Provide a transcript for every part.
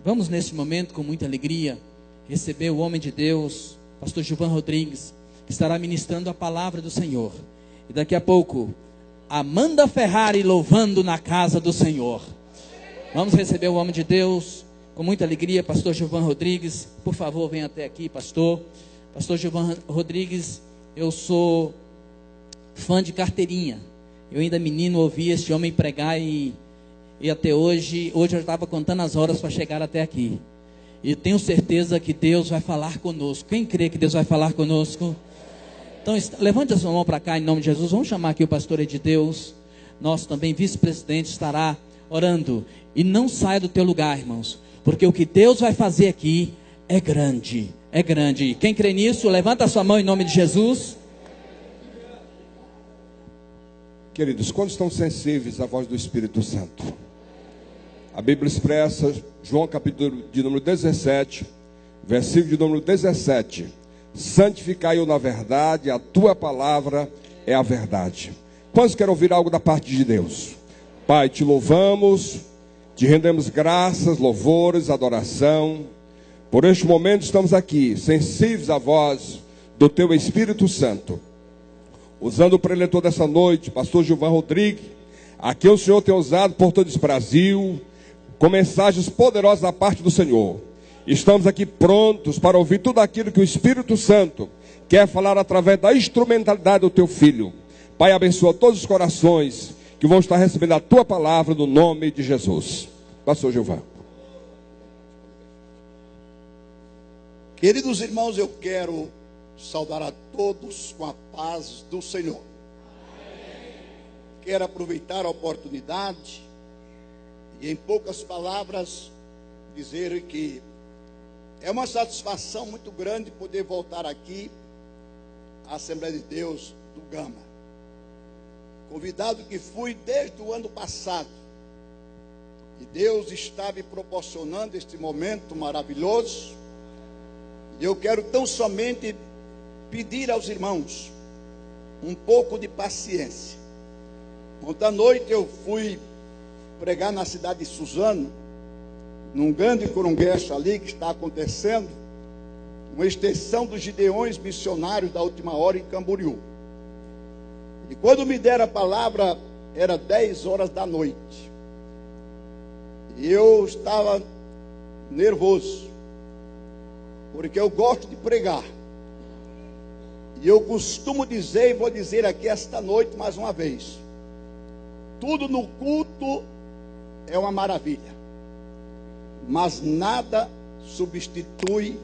Vamos neste momento, com muita alegria, receber o homem de Deus, pastor Gilvan Rodrigues, que estará ministrando a palavra do Senhor. E daqui a pouco, Amanda Ferrari louvando na casa do Senhor. Vamos receber o homem de Deus, com muita alegria, pastor Gilvan Rodrigues. Por favor, venha até aqui, pastor. Pastor Gilvan Rodrigues, eu sou fã de carteirinha. Eu ainda menino ouvi este homem pregar e até hoje eu estava contando as horas para chegar até aqui. E tenho certeza que Deus vai falar conosco. Quem crê que Deus vai falar conosco? Então, levante a sua mão para cá em nome de Jesus. Vamos chamar aqui o pastor de Deus. Nosso também vice-presidente estará orando. E não saia do teu lugar, irmãos, porque o que Deus vai fazer aqui é grande. É grande. Quem crê nisso, levanta a sua mão em nome de Jesus. Queridos, quando estão sensíveis à voz do Espírito Santo? A Bíblia expressa, João capítulo de número 17, versículo de número 17. Santificai-o na verdade, a tua palavra é a verdade. Quantos querem ouvir algo da parte de Deus? Pai, te louvamos, te rendemos graças, louvores, adoração. Por este momento estamos aqui, sensíveis à voz do teu Espírito Santo. Usando o preletor dessa noite, pastor Gilvan Rodrigues, a quem o Senhor tem usado por todo esse Brasil, com mensagens poderosas da parte do Senhor. Estamos aqui prontos para ouvir tudo aquilo que o Espírito Santo quer falar através da instrumentalidade do teu Filho. Pai, abençoa todos os corações que vão estar recebendo a tua palavra no nome de Jesus. Pastor Gilvan. Queridos irmãos, eu quero saudar a todos com a paz do Senhor. Quero aproveitar a oportunidade e, em poucas palavras, dizer que é uma satisfação muito grande poder voltar aqui à Assembleia de Deus do Gama. Convidado que fui desde o ano passado. E Deus está me proporcionando este momento maravilhoso. E eu quero tão somente pedir aos irmãos um pouco de paciência. Ontem à noite eu fui pregar na cidade de Suzano, num grande coronguecho ali que está acontecendo, uma extensão dos Gideões missionários da última hora em Camboriú. E quando me deram a palavra, era 10 horas da noite. E eu estava nervoso, porque eu gosto de pregar. E eu costumo dizer, e vou dizer aqui esta noite mais uma vez: tudo no culto é uma maravilha, mas nada substitui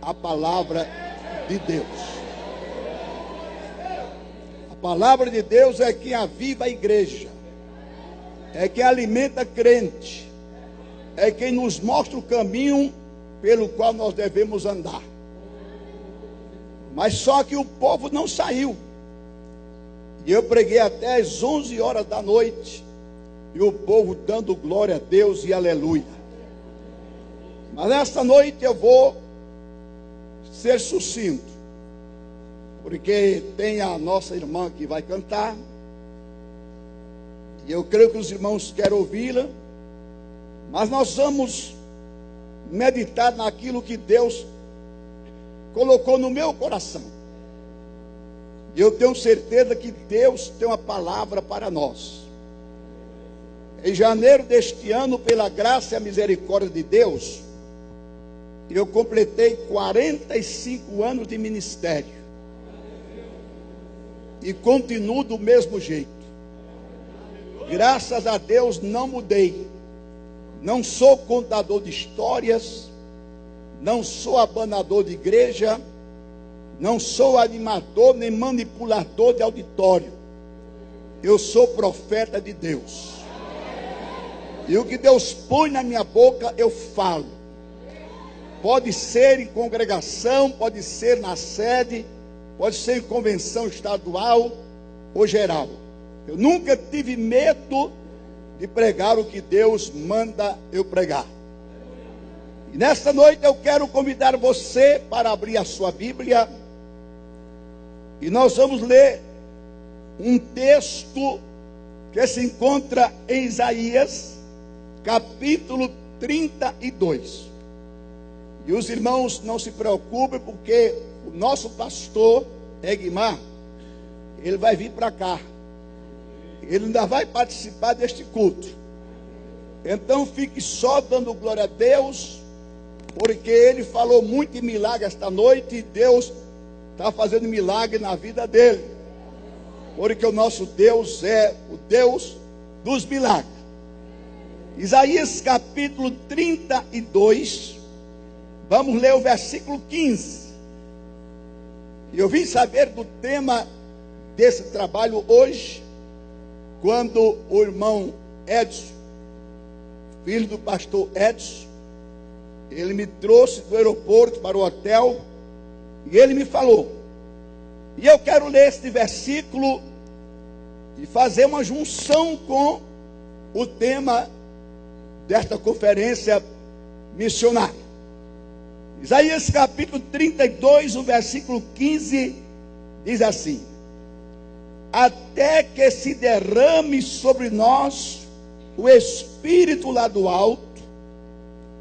a palavra de Deus. A palavra de Deus é quem aviva a igreja, é quem alimenta crente, é quem nos mostra o caminho pelo qual nós devemos andar. Mas só que o povo não saiu. E eu preguei até às 11 horas da noite. E o povo dando glória a Deus e aleluia. Mas nesta noite eu vou ser sucinto. Porque tem a nossa irmã que vai cantar. E eu creio que os irmãos querem ouvi-la. Mas nós vamos meditar naquilo que Deus colocou no meu coração. E eu tenho certeza que Deus tem uma palavra para nós. Em janeiro deste ano, pela graça e a misericórdia de Deus, eu completei 45 anos de ministério. E continuo do mesmo jeito. Graças a Deus não mudei. Não sou contador de histórias, não sou abanador de igreja, não sou animador nem manipulador de auditório. Eu sou profeta de Deus. E o que Deus põe na minha boca, eu falo. Pode ser em congregação, pode ser na sede, pode ser em convenção estadual ou geral. Eu nunca tive medo de pregar o que Deus manda eu pregar. E nesta noite eu quero convidar você para abrir a sua Bíblia. E nós vamos ler um texto que se encontra em Isaías, capítulo 32. E os irmãos não se preocupem, porque o nosso pastor Egmar, ele vai vir para cá. Ele ainda vai participar deste culto. Então fique só dando glória a Deus, porque ele falou muito em milagre esta noite, e Deus está fazendo milagre na vida dele. Porque o nosso Deus é o Deus dos milagres. Isaías capítulo 32, vamos ler o versículo 15. Eu vim saber do tema desse trabalho hoje, quando o irmão Edson, filho do pastor Edson, ele me trouxe do aeroporto para o hotel, e ele me falou. E eu quero ler este versículo e fazer uma junção com o tema desta conferência missionária. Isaías capítulo 32, o versículo 15, diz assim: até que se derrame sobre nós o Espírito lá do alto,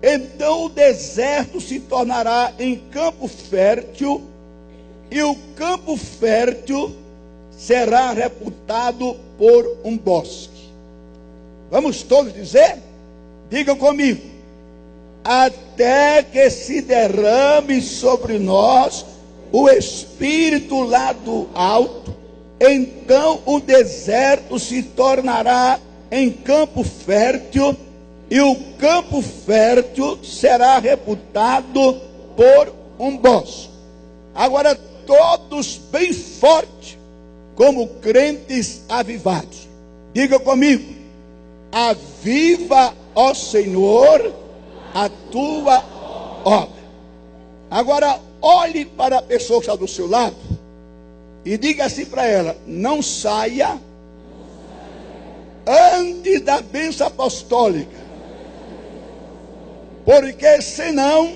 então o deserto se tornará em campo fértil, e o campo fértil será reputado por um bosque. Vamos todos dizer? Digam comigo. Até que se derrame sobre nós o Espírito lá do alto, então o deserto se tornará em campo fértil, e o campo fértil será reputado por um bosque. Agora todos bem forte, como crentes avivados. Diga comigo: aviva, ó Senhor, a tua obra. Agora olhe para a pessoa que está do seu lado e diga assim para ela: não saia antes da bênção apostólica, porque senão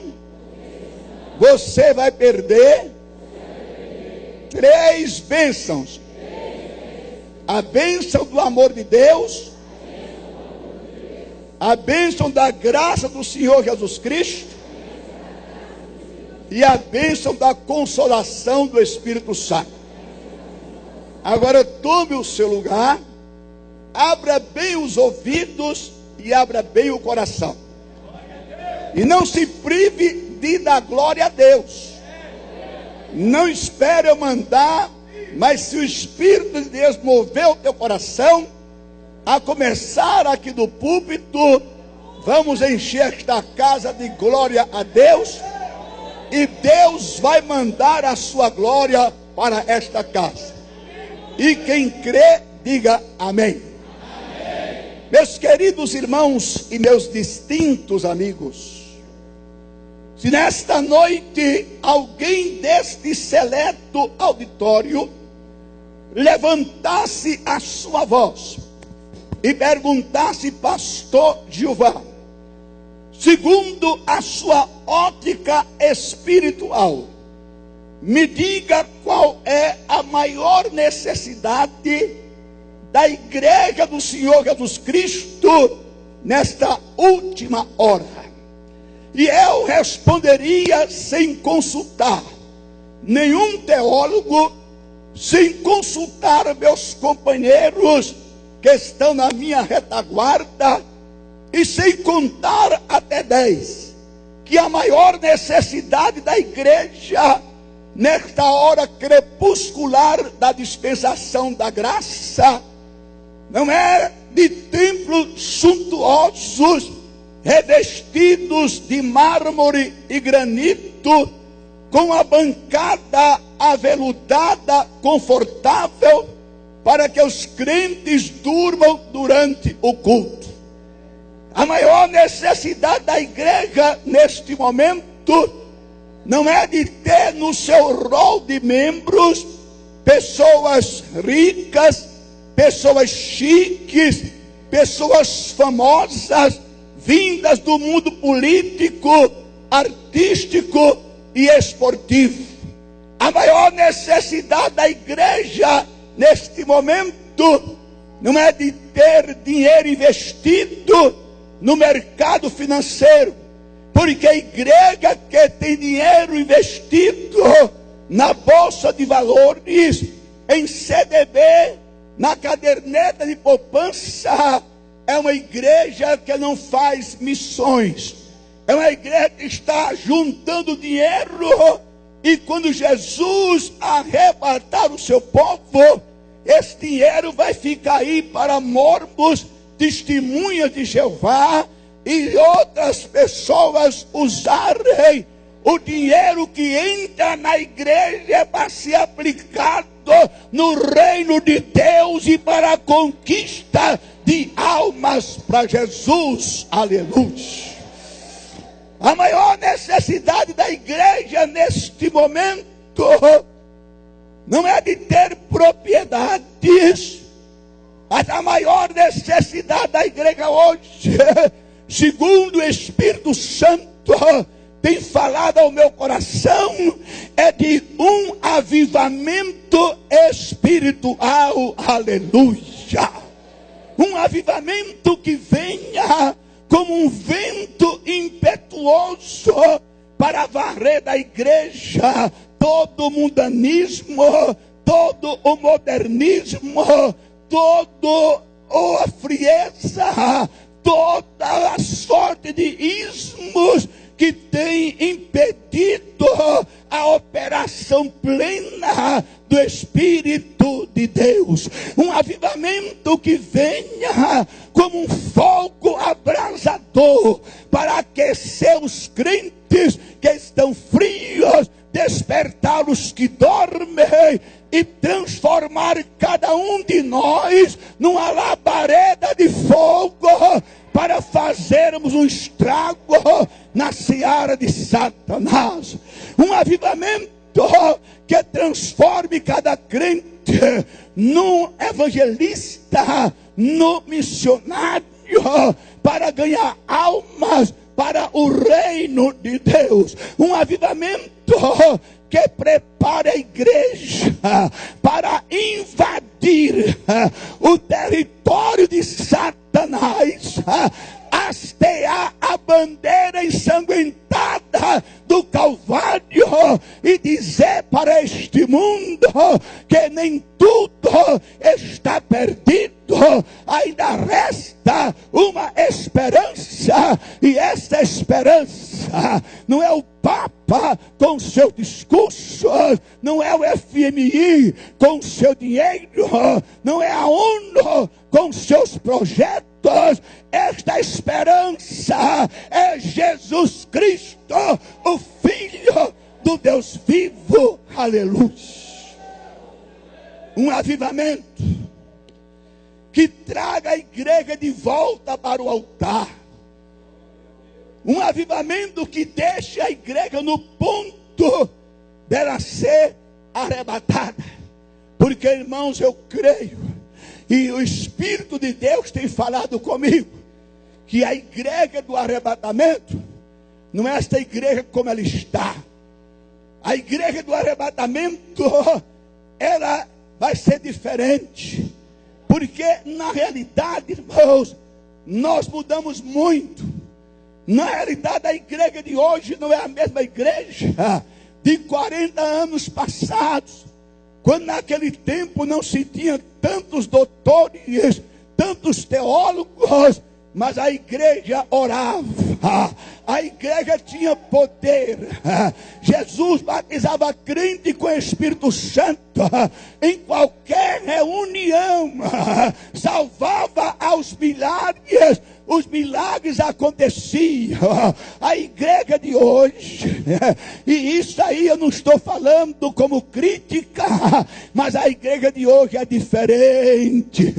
você vai perder 3 bênçãos: a bênção do amor de Deus, a bênção da graça do Senhor Jesus Cristo e a bênção da consolação do Espírito Santo. Agora tome o seu lugar, abra bem os ouvidos e abra bem o coração, e não se prive de dar glória a Deus. Não espere eu mandar, mas se o Espírito de Deus mover o teu coração, a começar aqui do púlpito, vamos encher esta casa de glória a Deus, e Deus vai mandar a sua glória para esta casa. E quem crê, diga amém. Amém. Meus queridos irmãos e meus distintos amigos, se nesta noite alguém deste seleto auditório levantasse a sua voz e perguntasse: pastor Gilvan, segundo a sua ótica espiritual, me diga qual é a maior necessidade da igreja do Senhor Jesus Cristo nesta última hora. E eu responderia sem consultar nenhum teólogo, sem consultar meus companheiros que estão na minha retaguarda, e sem contar até 10, que a maior necessidade da igreja nesta hora crepuscular da dispensação da graça não é de templos suntuosos, revestidos de mármore e granito, com a bancada aveludada, confortável, para que os crentes durmam durante o culto. A maior necessidade da igreja neste momento não é de ter no seu rol de membros pessoas ricas, pessoas chiques, pessoas famosas, vindas do mundo político, artístico e esportivo. A maior necessidade da igreja neste momento não é de ter dinheiro investido no mercado financeiro. Porque a igreja que tem dinheiro investido na bolsa de valores, em CDB, na caderneta de poupança, é uma igreja que não faz missões. É uma igreja que está juntando dinheiro, e quando Jesus arrebatar o seu povo, esse dinheiro vai ficar aí para mormos, testemunhas de Jeová, e outras pessoas usarem o dinheiro que entra na igreja para ser aplicado no reino de Deus e para a conquista de almas para Jesus. Aleluia. A maior necessidade da igreja neste momento não é de ter propriedades, mas a maior necessidade da igreja hoje, segundo o Espírito Santo tem falado ao meu coração, é de um avivamento espiritual. Aleluia. Um avivamento que venha como um vento impetuoso para varrer da igreja todo o mundanismo, todo o modernismo, toda a frieza, toda a sorte de ismos que tem impedido a operação plena do Espírito de Deus. Um avivamento que venha como um fogo abrasador para aquecer os crentes que estão frios, despertar os que dormem e transformar cada um de nós numa labareda de fogo para fazermos um estrago na seara de Satanás. Um avivamento que transforme cada crente num evangelista, num missionário, para ganhar almas para o reino de Deus. Um avivamento que prepare a igreja para invadir o território de Satanás, hastear a bandeira ensanguentada do Calvário e dizer para este mundo que nem tudo está perdido, ainda resta uma esperança, e essa esperança não é o Papa com seu discurso, não é o FMI com seu dinheiro, não é a ONU com seus projetos. Esta esperança é Jesus Cristo, o Filho do Deus vivo. Aleluia. Um avivamento que traga a igreja de volta para o altar. Um avivamento que deixe a igreja no ponto dela ser arrebatada. Porque, irmãos, eu creio, e o Espírito de Deus tem falado comigo, que a igreja do arrebatamento não é esta igreja como ela está. A igreja do arrebatamento, ela vai ser diferente. Porque na realidade, irmãos, nós mudamos muito. Na realidade, a igreja de hoje não é a mesma igreja de 40 anos passados, quando naquele tempo não se tinha tantos doutores, tantos teólogos, mas a igreja orava, a igreja tinha poder. Jesus batizava crente com o Espírito Santo em qualquer reunião, salvava aos milhares, os milagres aconteciam. A igreja de hoje, e isso aí eu não estou falando como crítica, mas a igreja de hoje é diferente.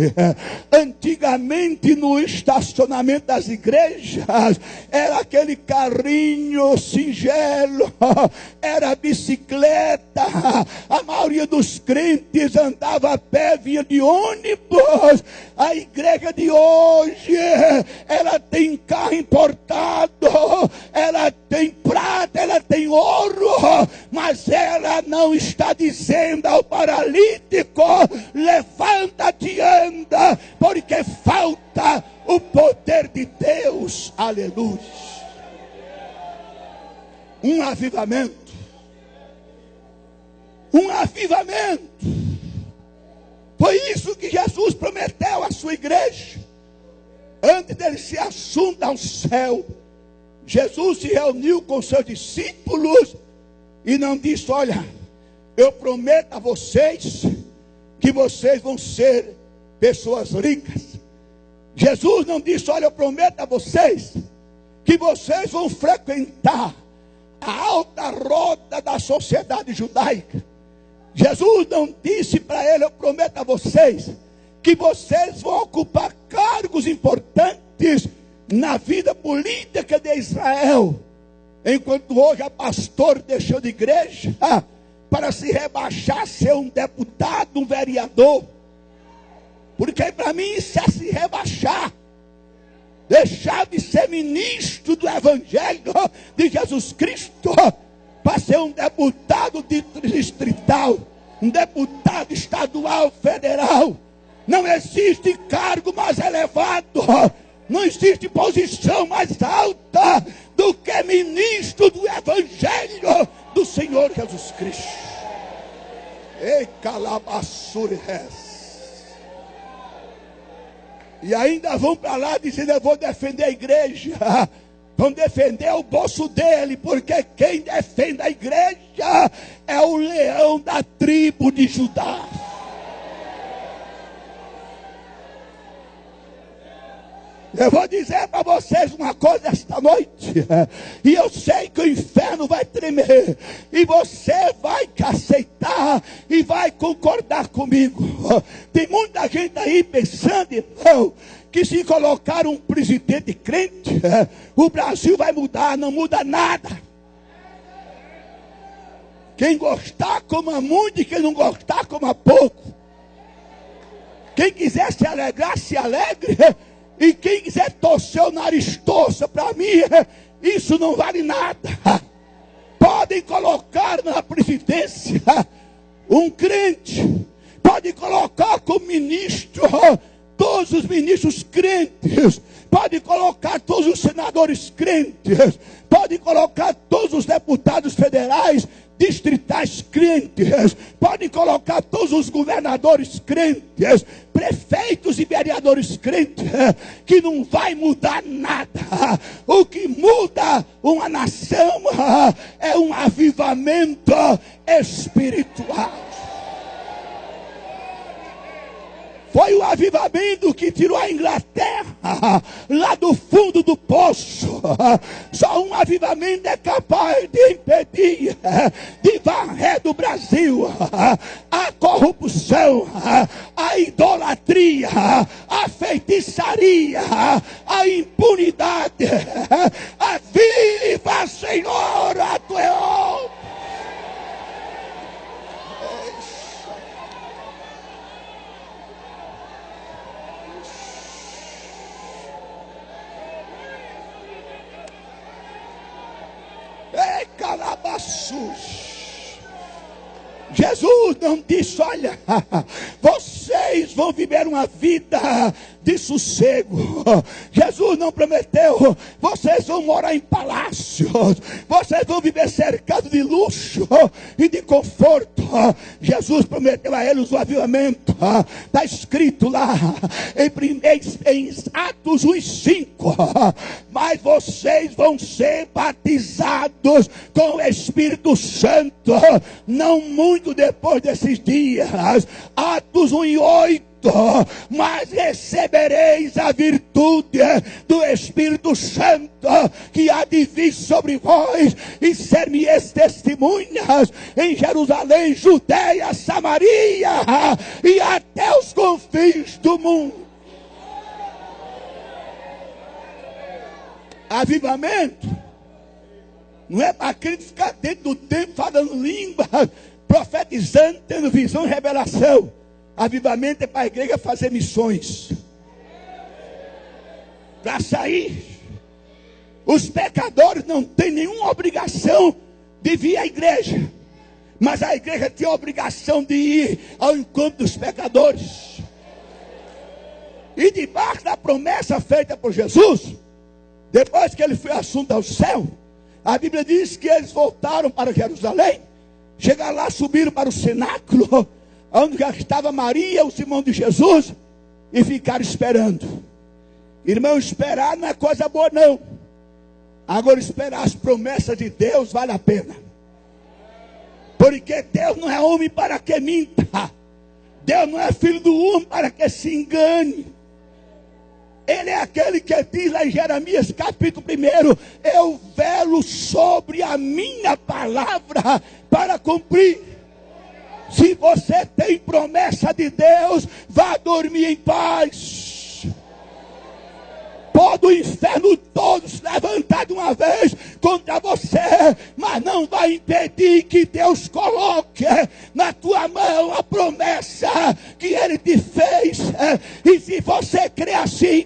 Antigamente, no estacionamento das igrejas, era aquele carrinho singelo, era bicicleta. A maioria dos crentes andava a pé, vinha de ônibus. A igreja de hoje, ela tem carro importado, ela tem prata, ela tem ouro, mas ela não está dizendo ao paralítico: levanta-te e anda, porque falta o poder de Deus, aleluia. Um avivamento. Um avivamento. Foi isso que Jesus prometeu à sua igreja. Antes dele se assuntar ao céu, Jesus se reuniu com seus discípulos e não disse: olha, eu prometo a vocês que vocês vão ser pessoas ricas. Jesus não disse: olha, eu prometo a vocês que vocês vão frequentar a alta roda da sociedade judaica. Jesus não disse para ele: eu prometo a vocês que vocês vão ocupar cargos importantes na vida política de Israel. Enquanto hoje a pastor deixou de igreja para se rebaixar a ser um deputado, um vereador. Porque para mim isso é se rebaixar. Deixar de ser ministro do Evangelho de Jesus Cristo para ser um deputado distrital, um deputado estadual, federal. Não existe cargo mais elevado, não existe posição mais alta do que ministro do Evangelho do Senhor Jesus Cristo. Ei, calabassure res. E ainda vão para lá dizendo: eu vou defender a igreja. Vão defender o bolso dele, porque quem defende a igreja é o leão da tribo de Judá. Eu vou dizer para vocês uma coisa esta noite, e eu sei que o inferno vai tremer, e você vai aceitar e vai concordar comigo. Tem muita gente aí pensando, irmão, que se colocar um presidente crente, o Brasil vai mudar. Não muda nada. Quem gostar, coma muito, e quem não gostar, coma pouco. Quem quiser se alegrar, se alegre. E quem quiser torcer o nariz, torça. Para mim, isso não vale nada. Podem colocar na presidência um crente. Podem colocar como ministro todos os ministros crentes. Pode colocar todos os senadores crentes. Pode colocar todos os deputados federais, distritais crentes. Pode colocar todos os governadores crentes, prefeitos e vereadores crentes, que não vai mudar nada. O que muda uma nação é um avivamento espiritual. Foi o avivamento que tirou a Inglaterra lá do fundo do poço. Só um avivamento é capaz de impedir, de varrer do Brasil a corrupção, a idolatria, a feitiçaria, a impunidade. Aviva, Senhor, a tua obra. Ei, calabassus. Jesus não disse: olha, vocês vão viver uma vida de sossego. Jesus não prometeu: vocês vão morar em palácios, vocês vão viver cercados de luxo e de conforto. Jesus prometeu a eles o avivamento. Está escrito lá em Atos 1:5: mas vocês vão ser batizados com o Espírito Santo não muito depois desses dias. Atos 1:8: mas recebereis a virtude do Espírito Santo, que há de vir sobre vós, e ser-me-eis testemunhas em Jerusalém, Judeia, Samaria e até os confins do mundo. Avivamento não é para quem ficar dentro do templo falando línguas, profetizando, tendo visão e revelação. Avivamento é para a igreja fazer missões. Para sair. Os pecadores não têm nenhuma obrigação de vir à igreja. Mas a igreja tem a obrigação de ir ao encontro dos pecadores. E debaixo da promessa feita por Jesus, depois que ele foi assunto ao céu, a Bíblia diz que eles voltaram para Jerusalém. Chegaram lá, subiram para o cenáculo, onde já estava Maria, os irmãos de Jesus, e ficaram esperando. Irmão, esperar não é coisa boa não. Agora esperar as promessas de Deus vale a pena. Porque Deus não é homem para que minta. Deus não é filho do homem para que se engane. Ele é aquele que diz lá em Jeremias capítulo 1: eu velo sobre a minha palavra para cumprir. Se você tem promessa de Deus, vá dormir em paz. Pode o inferno todo se levantar de uma vez contra você, mas não vai impedir que Deus coloque na tua mão a promessa que Ele te fez. E se você crê assim,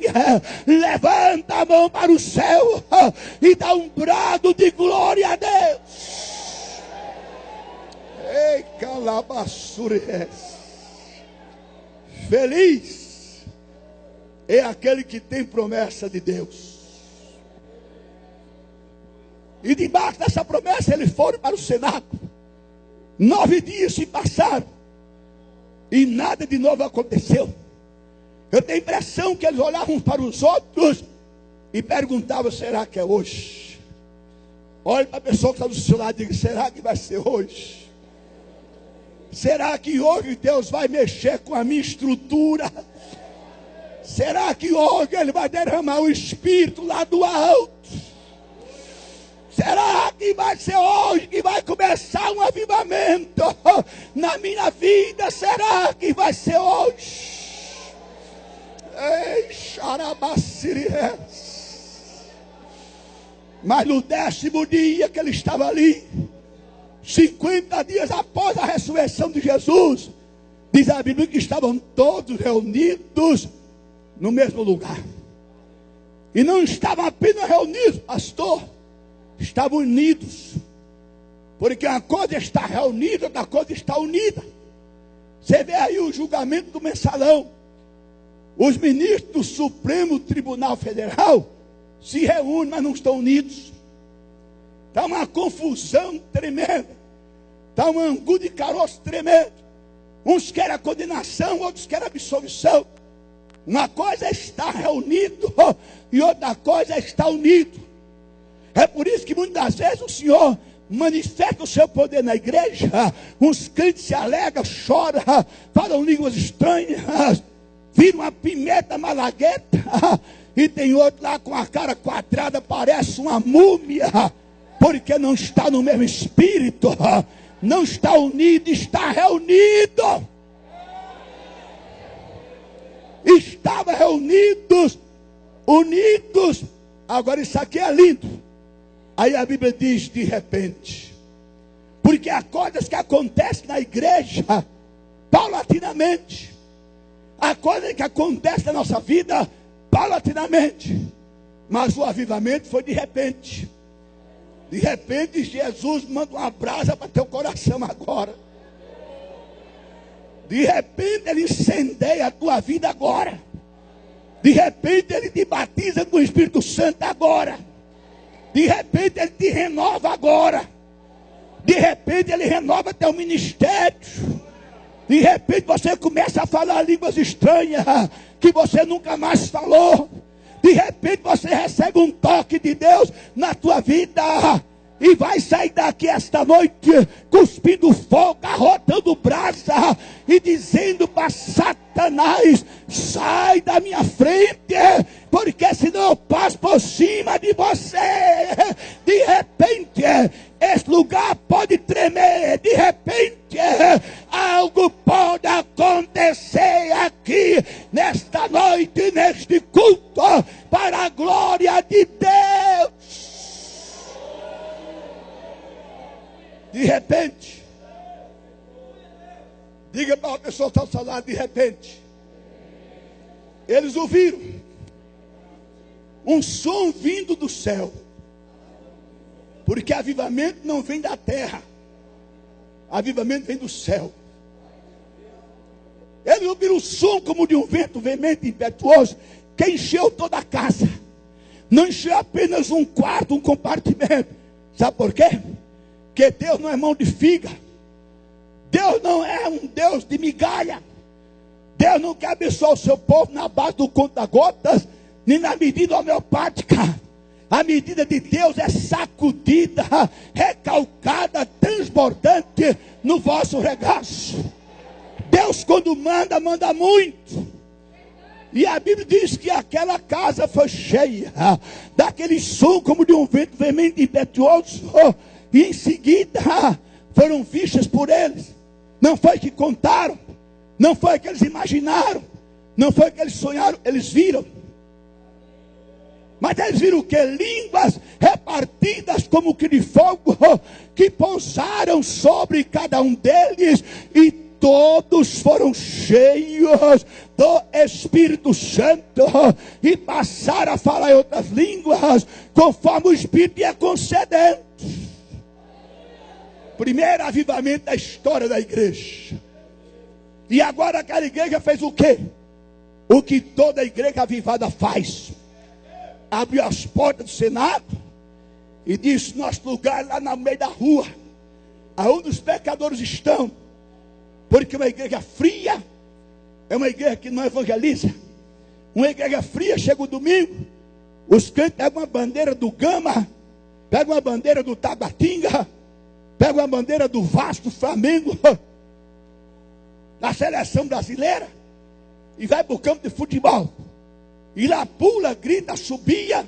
levanta a mão para o céu e dá um brado de glória a Deus. Ei, calabaçures. Feliz é aquele que tem promessa de Deus. E debaixo dessa promessa eles foram para o cenáculo. 9 dias se passaram e nada de novo aconteceu. Eu tenho a impressão que eles olhavam para os outros e perguntavam: será que é hoje? Olhe para a pessoa que está do seu lado e diga: será que vai ser hoje? Será que hoje Deus vai mexer com a minha estrutura? Será que hoje Ele vai derramar o Espírito lá do alto? Será que vai ser hoje que vai começar um avivamento na minha vida? Será que vai ser hoje? Ei, xarabaciriés. Mas no 10º dia que ele estava ali, 50 dias após a ressurreição de Jesus, diz a Bíblia que estavam todos reunidos no mesmo lugar. E não estavam apenas reunidos, pastor, estavam unidos. Porque uma coisa está reunida, outra coisa está unida. Você vê aí o julgamento do mensalão. Os ministros do Supremo Tribunal Federal se reúnem, mas não estão unidos. Está uma confusão tremenda. Está um angu de caroço tremendo. Uns querem a condenação, outros querem a absolvição. Uma coisa é estar reunido e outra coisa é estar unido. É por isso que muitas vezes o Senhor manifesta o seu poder na igreja. Uns crentes se alegram, choram, falam línguas estranhas, viram uma pimenta malagueta, e tem outro lá com a cara quadrada, parece uma múmia, porque não está no mesmo espírito, não está unido, está reunido. Estavam reunidos, unidos. Agora isso aqui é lindo. Aí a Bíblia diz: de repente. Porque há coisas que acontecem na igreja paulatinamente. Há coisas que acontecem na nossa vida paulatinamente. Mas o avivamento foi de repente. De repente Jesus manda uma brasa para teu coração agora. De repente Ele incendeia a tua vida agora. De repente Ele te batiza com o Espírito Santo agora. De repente Ele te renova agora. De repente Ele renova teu ministério. De repente você começa a falar línguas estranhas que você nunca mais falou. De repente você recebe um toque de Deus na tua vida. E vai sair daqui esta noite cuspindo fogo, arrotando brasa e dizendo para Satanás: sai da minha frente, porque senão eu passo por cima de você. De repente esse lugar pode tremer. De repente algo pode acontecer aqui nesta noite, neste culto, para a glória de Deus. De repente, diga para a pessoa que está ao seu lado: de repente, eles ouviram um som vindo do céu. Porque avivamento não vem da terra, avivamento vem do céu. Eles não vir o som como de um vento veemente e impetuoso, que encheu toda a casa. Não encheu apenas um quarto, um compartimento. Sabe por quê? Porque Deus não é mão de figa. Deus não é um Deus de migalha. Deus não quer abençoar o seu povo na base do conta-gotas, nem na medida homeopática. A medida de Deus é sacudida, recalcada, transbordante no vosso regaço. Deus, quando manda, manda muito. E a Bíblia diz que aquela casa foi cheia daquele som como de um vento veemente e impetuoso. E em seguida foram vistas por eles. Não foi que contaram, não foi que eles imaginaram, não foi que eles sonharam, eles viram. Mas eles viram o que? Línguas repartidas como que de fogo, que pousaram sobre cada um deles, e todos foram cheios do Espírito Santo, e passaram a falar em outras línguas, conforme o Espírito ia concedendo. Primeiro avivamento da história da igreja. E agora aquela igreja fez o quê? O que toda igreja avivada faz. Abriu as portas do Senado e disse: nosso lugar lá no meio da rua, aonde os pecadores estão. Porque uma igreja fria é uma igreja que não evangeliza. Uma igreja fria, chega o domingo, os crentes pegam uma bandeira do Gama, pegam uma bandeira do Tabatinga, pegam uma bandeira do Vasco, do Flamengo, da seleção brasileira, e vai para o campo de futebol. E lá pula, grita, subia,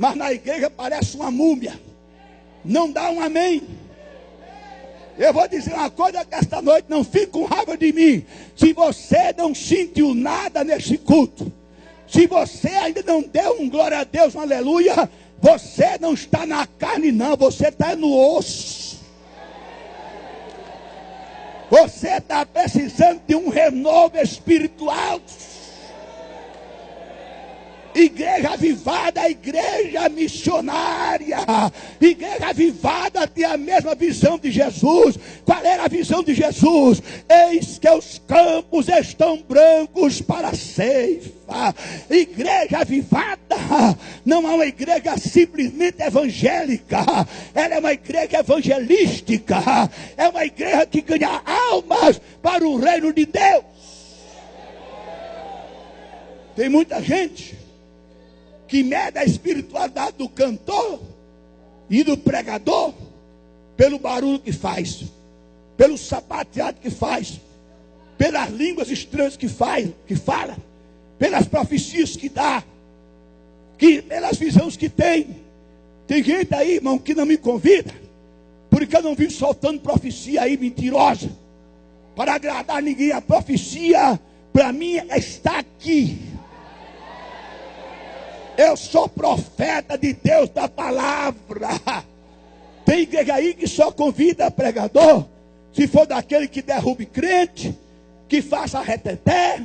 mas na igreja parece uma múmia. Não dá um amém. Eu vou dizer uma coisa que esta noite, não fique com raiva de mim. Se você não sentiu nada nesse culto, se você ainda não deu um glória a Deus, um aleluia, você não está na carne não, você está no osso. Você está precisando de um renovo espiritual. Igreja avivada, igreja missionária. Igreja avivada tem a mesma visão de Jesus. Qual era a visão de Jesus? Eis que os campos estão brancos para a ceifa. Igreja avivada não é uma igreja simplesmente evangélica. Ela é uma igreja evangelística. É uma igreja que ganha almas para o reino de Deus. Tem muita gente que mede a espiritualidade do cantor e do pregador pelo barulho que faz, pelo sapateado que faz, pelas línguas estranhas que fala, pelas profecias que dá, pelas visões que tem. Tem gente aí, irmão, que não me convida, porque eu não vivo soltando profecia aí mentirosa, para agradar ninguém. A profecia, para mim, está aqui. Eu sou profeta de Deus da palavra. Tem igreja aí que só convida pregador se for daquele que derrube crente, que faça reteté,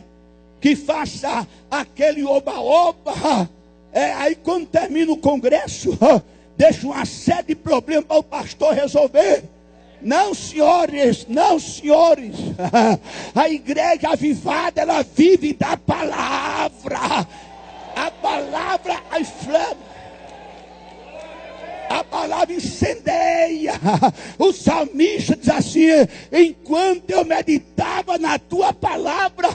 que faça aquele oba-oba. Aí quando termina o congresso, deixa uma série de problemas para o pastor resolver. Não, senhores, não, senhores. A igreja avivada, ela vive da palavra. A palavra inflama. A palavra incendeia. O salmista diz assim: enquanto eu meditava na tua palavra,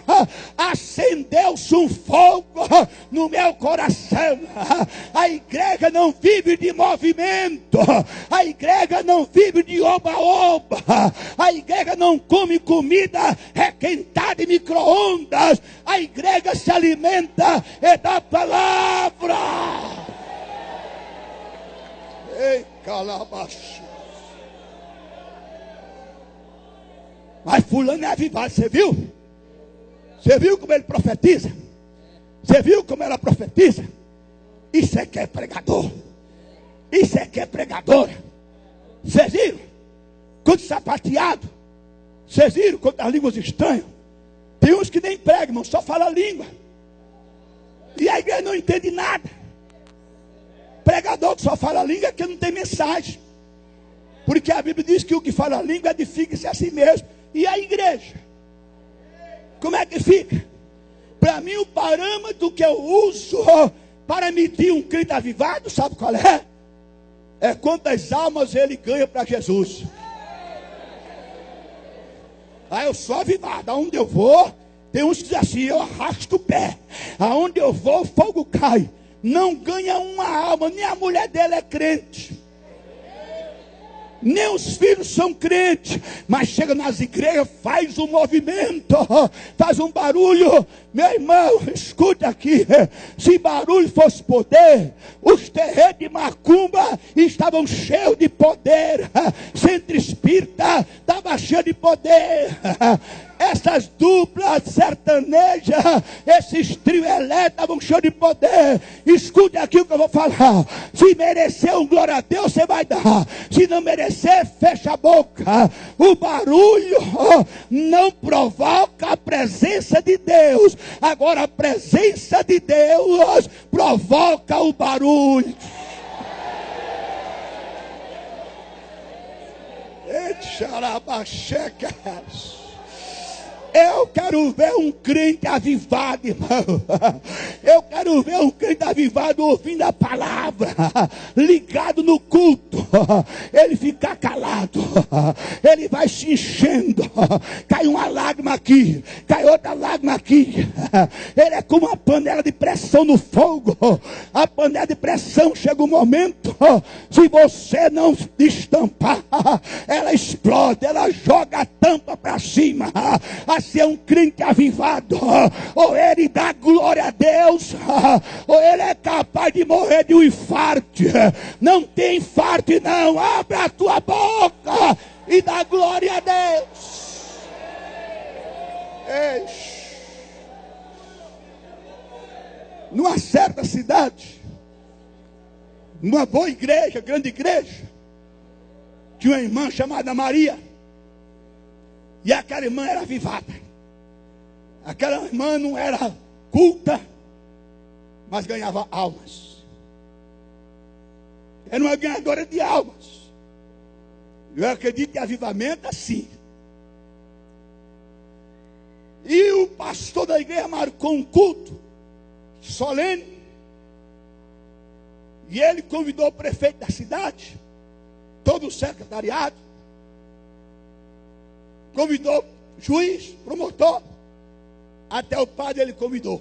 acendeu-se um fogo no meu coração. A igreja não vive de movimento. A igreja não vive de oba-oba. A igreja não come comida requentada em micro-ondas. A igreja se alimenta da palavra. Ei, calabaço. Mas fulano é avivado, você viu? Você viu como ele profetiza? Você viu como ela profetiza? Isso é que é pregador. Isso é que é pregadora. Vocês viram? Quanto sapateado. Vocês viram quantas línguas estranhas. Tem uns que nem pregam, irmão, só fala língua. E a igreja não entende nada. Pregador que só fala língua é que não tem mensagem. Porque a Bíblia diz que o que fala língua edifica-se a si mesmo. E a igreja? Como é que fica? Para mim, o parâmetro que eu uso para medir um crente avivado, sabe qual é? É quantas almas ele ganha para Jesus. Ah, eu sou avivado. Aonde eu vou, tem uns que dizem assim, eu arrasto o pé. Aonde eu vou, o fogo cai. Não ganha uma alma, nem a mulher dele é crente. Nem os filhos são crentes, mas chega nas igrejas, faz um movimento, faz um barulho. Meu irmão, escute aqui, se barulho fosse poder, os terreiros de macumba estavam cheios de poder, centro espírita estava cheio de poder. Essas duplas sertanejas, esses trio elétricos estavam cheios de poder. Escute aqui o que eu vou falar. Se merecer um glória a Deus, você vai dar. Se não merecer, fecha a boca. O barulho não provoca a presença de Deus. Agora a presença de Deus provoca o barulho. Etxarabachecas. Eu quero ver um crente avivado, irmão. Eu quero ver um crente avivado ouvindo a palavra, ligado no culto. Ele ficar calado, ele vai se enchendo. Cai uma lágrima aqui, cai outra lágrima aqui. Ele é como uma panela de pressão no fogo. A panela de pressão chega um momento, se você não destampar, ela explode, ela joga a tampa para cima. Assim é um crente avivado. Ou ele dá glória a Deus, ou ele é capaz de morrer de um infarto. Não tem infarto não. Abre a tua boca e dá glória a Deus. Numa certa cidade, numa boa igreja, grande igreja, tinha uma irmã chamada Maria. E aquela irmã era avivada. Aquela irmã não era culta, mas ganhava almas. Era uma ganhadora de almas. Eu acredito que avivamento é assim. E o pastor da igreja marcou um culto solene. E ele convidou o prefeito da cidade, todo o secretariado, convidou juiz, promotor, até o padre ele convidou.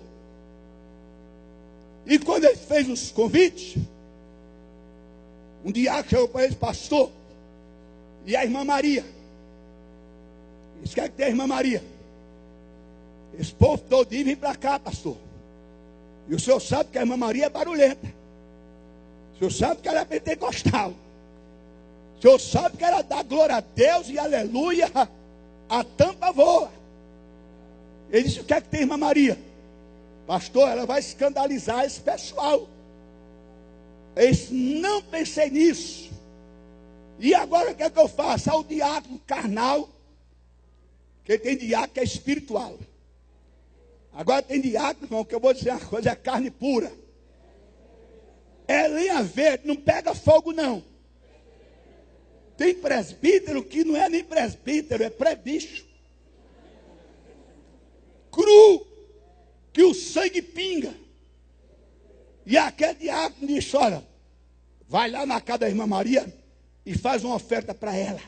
E quando ele fez os convites, um diácono chegou para ele, pastor, e a irmã Maria? Eles querem que tenha a irmã Maria. Esse povo todinho vem para cá, pastor. E o senhor sabe que a irmã Maria é barulhenta. O senhor sabe que ela é pentecostal. O senhor sabe que ela dá glória a Deus e aleluia. A tampa voa. Ele disse, o que é que tem, irmã Maria? Pastor, ela vai escandalizar esse pessoal. Eu disse, não pensei nisso. E agora o que é que eu faço? O diácono carnal, que tem diácono que é espiritual. Agora tem diácono, irmão, que eu vou dizer uma coisa, é carne pura. É lenha verde, não pega fogo não. Tem presbítero que não é nem presbítero, é pré-bicho. Cru, que o sangue pinga. E aquele diácono disse, olha, vai lá na casa da irmã Maria e faz uma oferta para ela.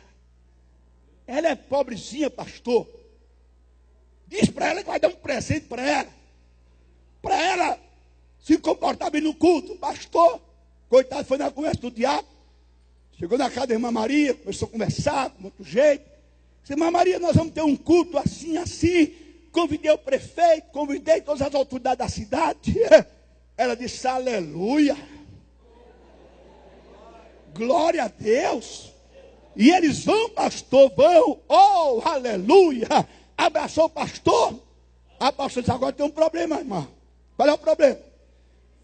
Ela é pobrezinha, pastor. Diz para ela que vai dar um presente para ela se comportar bem no culto. Pastor, coitado, foi na conversa do diácono. Chegou na casa da irmã Maria, começou a conversar com muito jeito. Disse, irmã Maria, nós vamos ter um culto assim, assim. Convidei o prefeito, convidei todas as autoridades da cidade. Ela disse, aleluia. Glória a Deus. E eles vão, pastor, vão. Oh, aleluia. Abraçou o pastor. A pastor disse, agora tem um problema, irmã. Qual é o problema?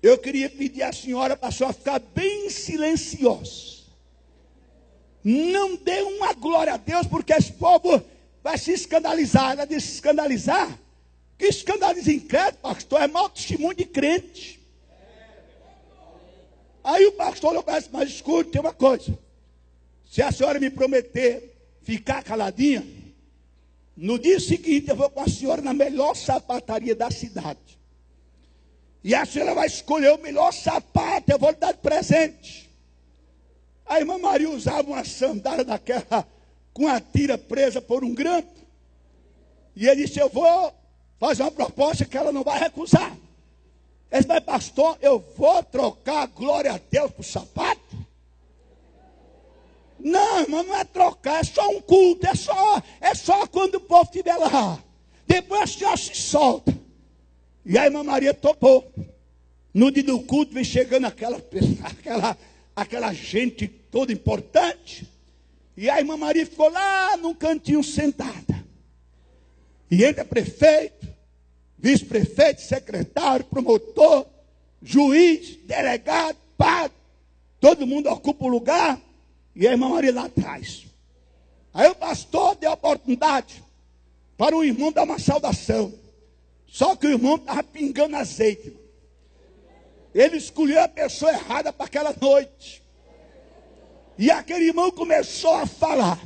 Eu queria pedir à senhora para a senhora ficar bem silenciosa. Não dê uma glória a Deus, porque esse povo vai se escandalizar. Ela disse, escandalizar? Que escandaliza incrédulo, pastor, é mau testemunho de crente. Aí o pastor olhou para ela, mas escute, tem uma coisa. Se a senhora me prometer ficar caladinha, No dia seguinte eu vou com a senhora na melhor sapataria da cidade. E a senhora vai escolher o melhor sapato, eu vou lhe dar de presente. A irmã Maria usava uma sandália daquela, com a tira presa por um grampo. E ele disse, eu vou fazer uma proposta que ela não vai recusar. Ele disse, mas pastor, eu vou trocar a glória a Deus por sapato? Não, irmão, não é trocar, é só um culto, é só quando o povo estiver lá. Depois a senhora se solta. E a irmã Maria topou. No dia do culto vem chegando aquela gente toda importante. E a irmã Maria ficou lá num cantinho sentada. E entra prefeito, vice-prefeito, secretário, promotor, juiz, delegado, padre. Todo mundo ocupa o lugar. E a irmã Maria lá atrás. Aí o pastor deu a oportunidade para o irmão dar uma saudação. Só que o irmão estava pingando azeite. Ele escolheu a pessoa errada para aquela noite. E aquele irmão começou a falar.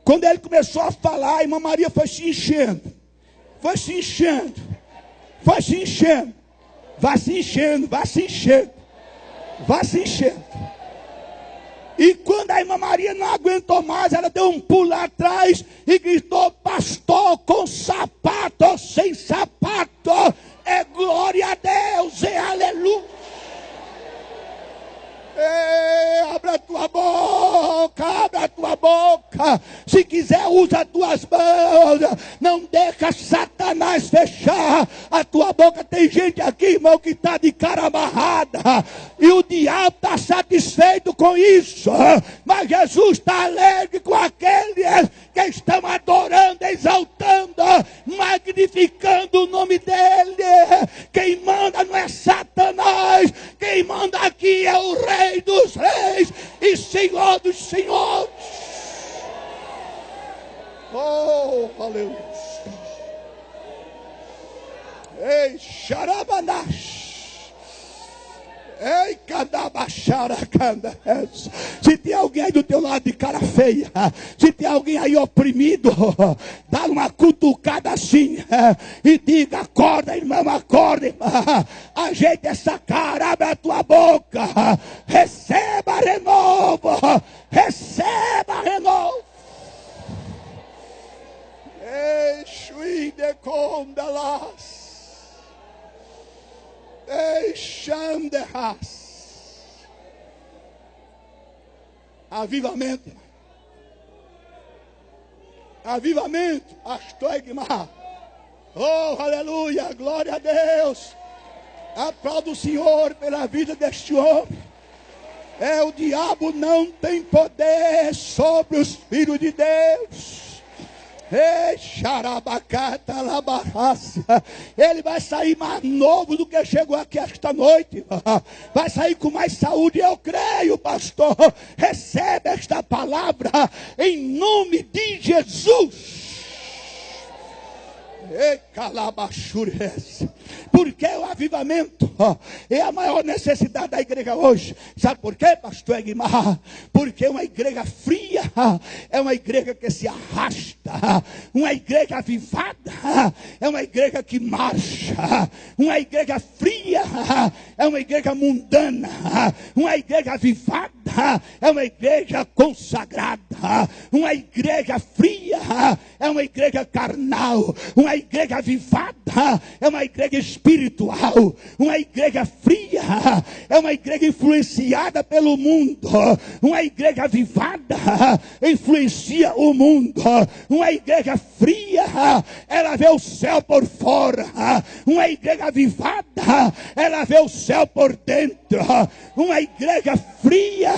Quando ele começou a falar, a irmã Maria foi se enchendo. Foi se enchendo. Vai se enchendo. Vai se enchendo. Vai se enchendo. Vai se enchendo. E quando a irmã Maria não aguentou mais, ela deu um pulo lá atrás e gritou, pastor, com sapato ou sem sapato, é glória a Deus, é aleluia. Abre a tua boca, abre a tua boca. Se quiser, usa as tuas mãos. Não deixa Satanás fechar a tua boca. Tem gente aqui, irmão, que está de cara amarrada. E o diabo está satisfeito com isso. Mas Jesus está alegre com aqueles que estão adorando, exaltando, magnificando o nome dele. Quem manda não é Satanás. Quem manda aqui é o Rei dos reis e Senhor dos senhores. Oh, aleluia. Ei, xarabanash. Ei, cadabaxaracanda. Se tem alguém aí do teu lado de cara feia, se tem alguém aí oprimido, dá uma cutucada assim e diga, acorda, irmão, acorda, irmã. Ajeita essa cara, abre a tua boca, receba renovo, receba renovo. Ei, xuide condalas. Avivamento. Avivamento. Astoigma. Oh, aleluia. Glória a Deus. Aplaudo o Senhor pela vida deste homem. O diabo não tem poder sobre os filhos de Deus. Ele vai sair mais novo do que chegou aqui esta noite. Vai sair com mais saúde, eu creio, pastor. Recebe esta palavra em nome de Jesus. Porque o avivamento é a maior necessidade da igreja hoje. Sabe por quê, pastor Egmar? Porque uma igreja fria é uma igreja que se arrasta. Uma igreja avivada é uma igreja que marcha. Uma igreja fria é uma igreja mundana. Uma igreja avivada é uma igreja consagrada. Uma igreja fria é uma igreja carnal. Uma igreja avivada é uma igreja espiritual. Uma igreja fria é uma igreja influenciada pelo mundo. Uma igreja avivada influencia o mundo. Uma igreja fria, ela vê o céu por fora. Uma igreja avivada, ela vê o céu por dentro. Uma igreja fria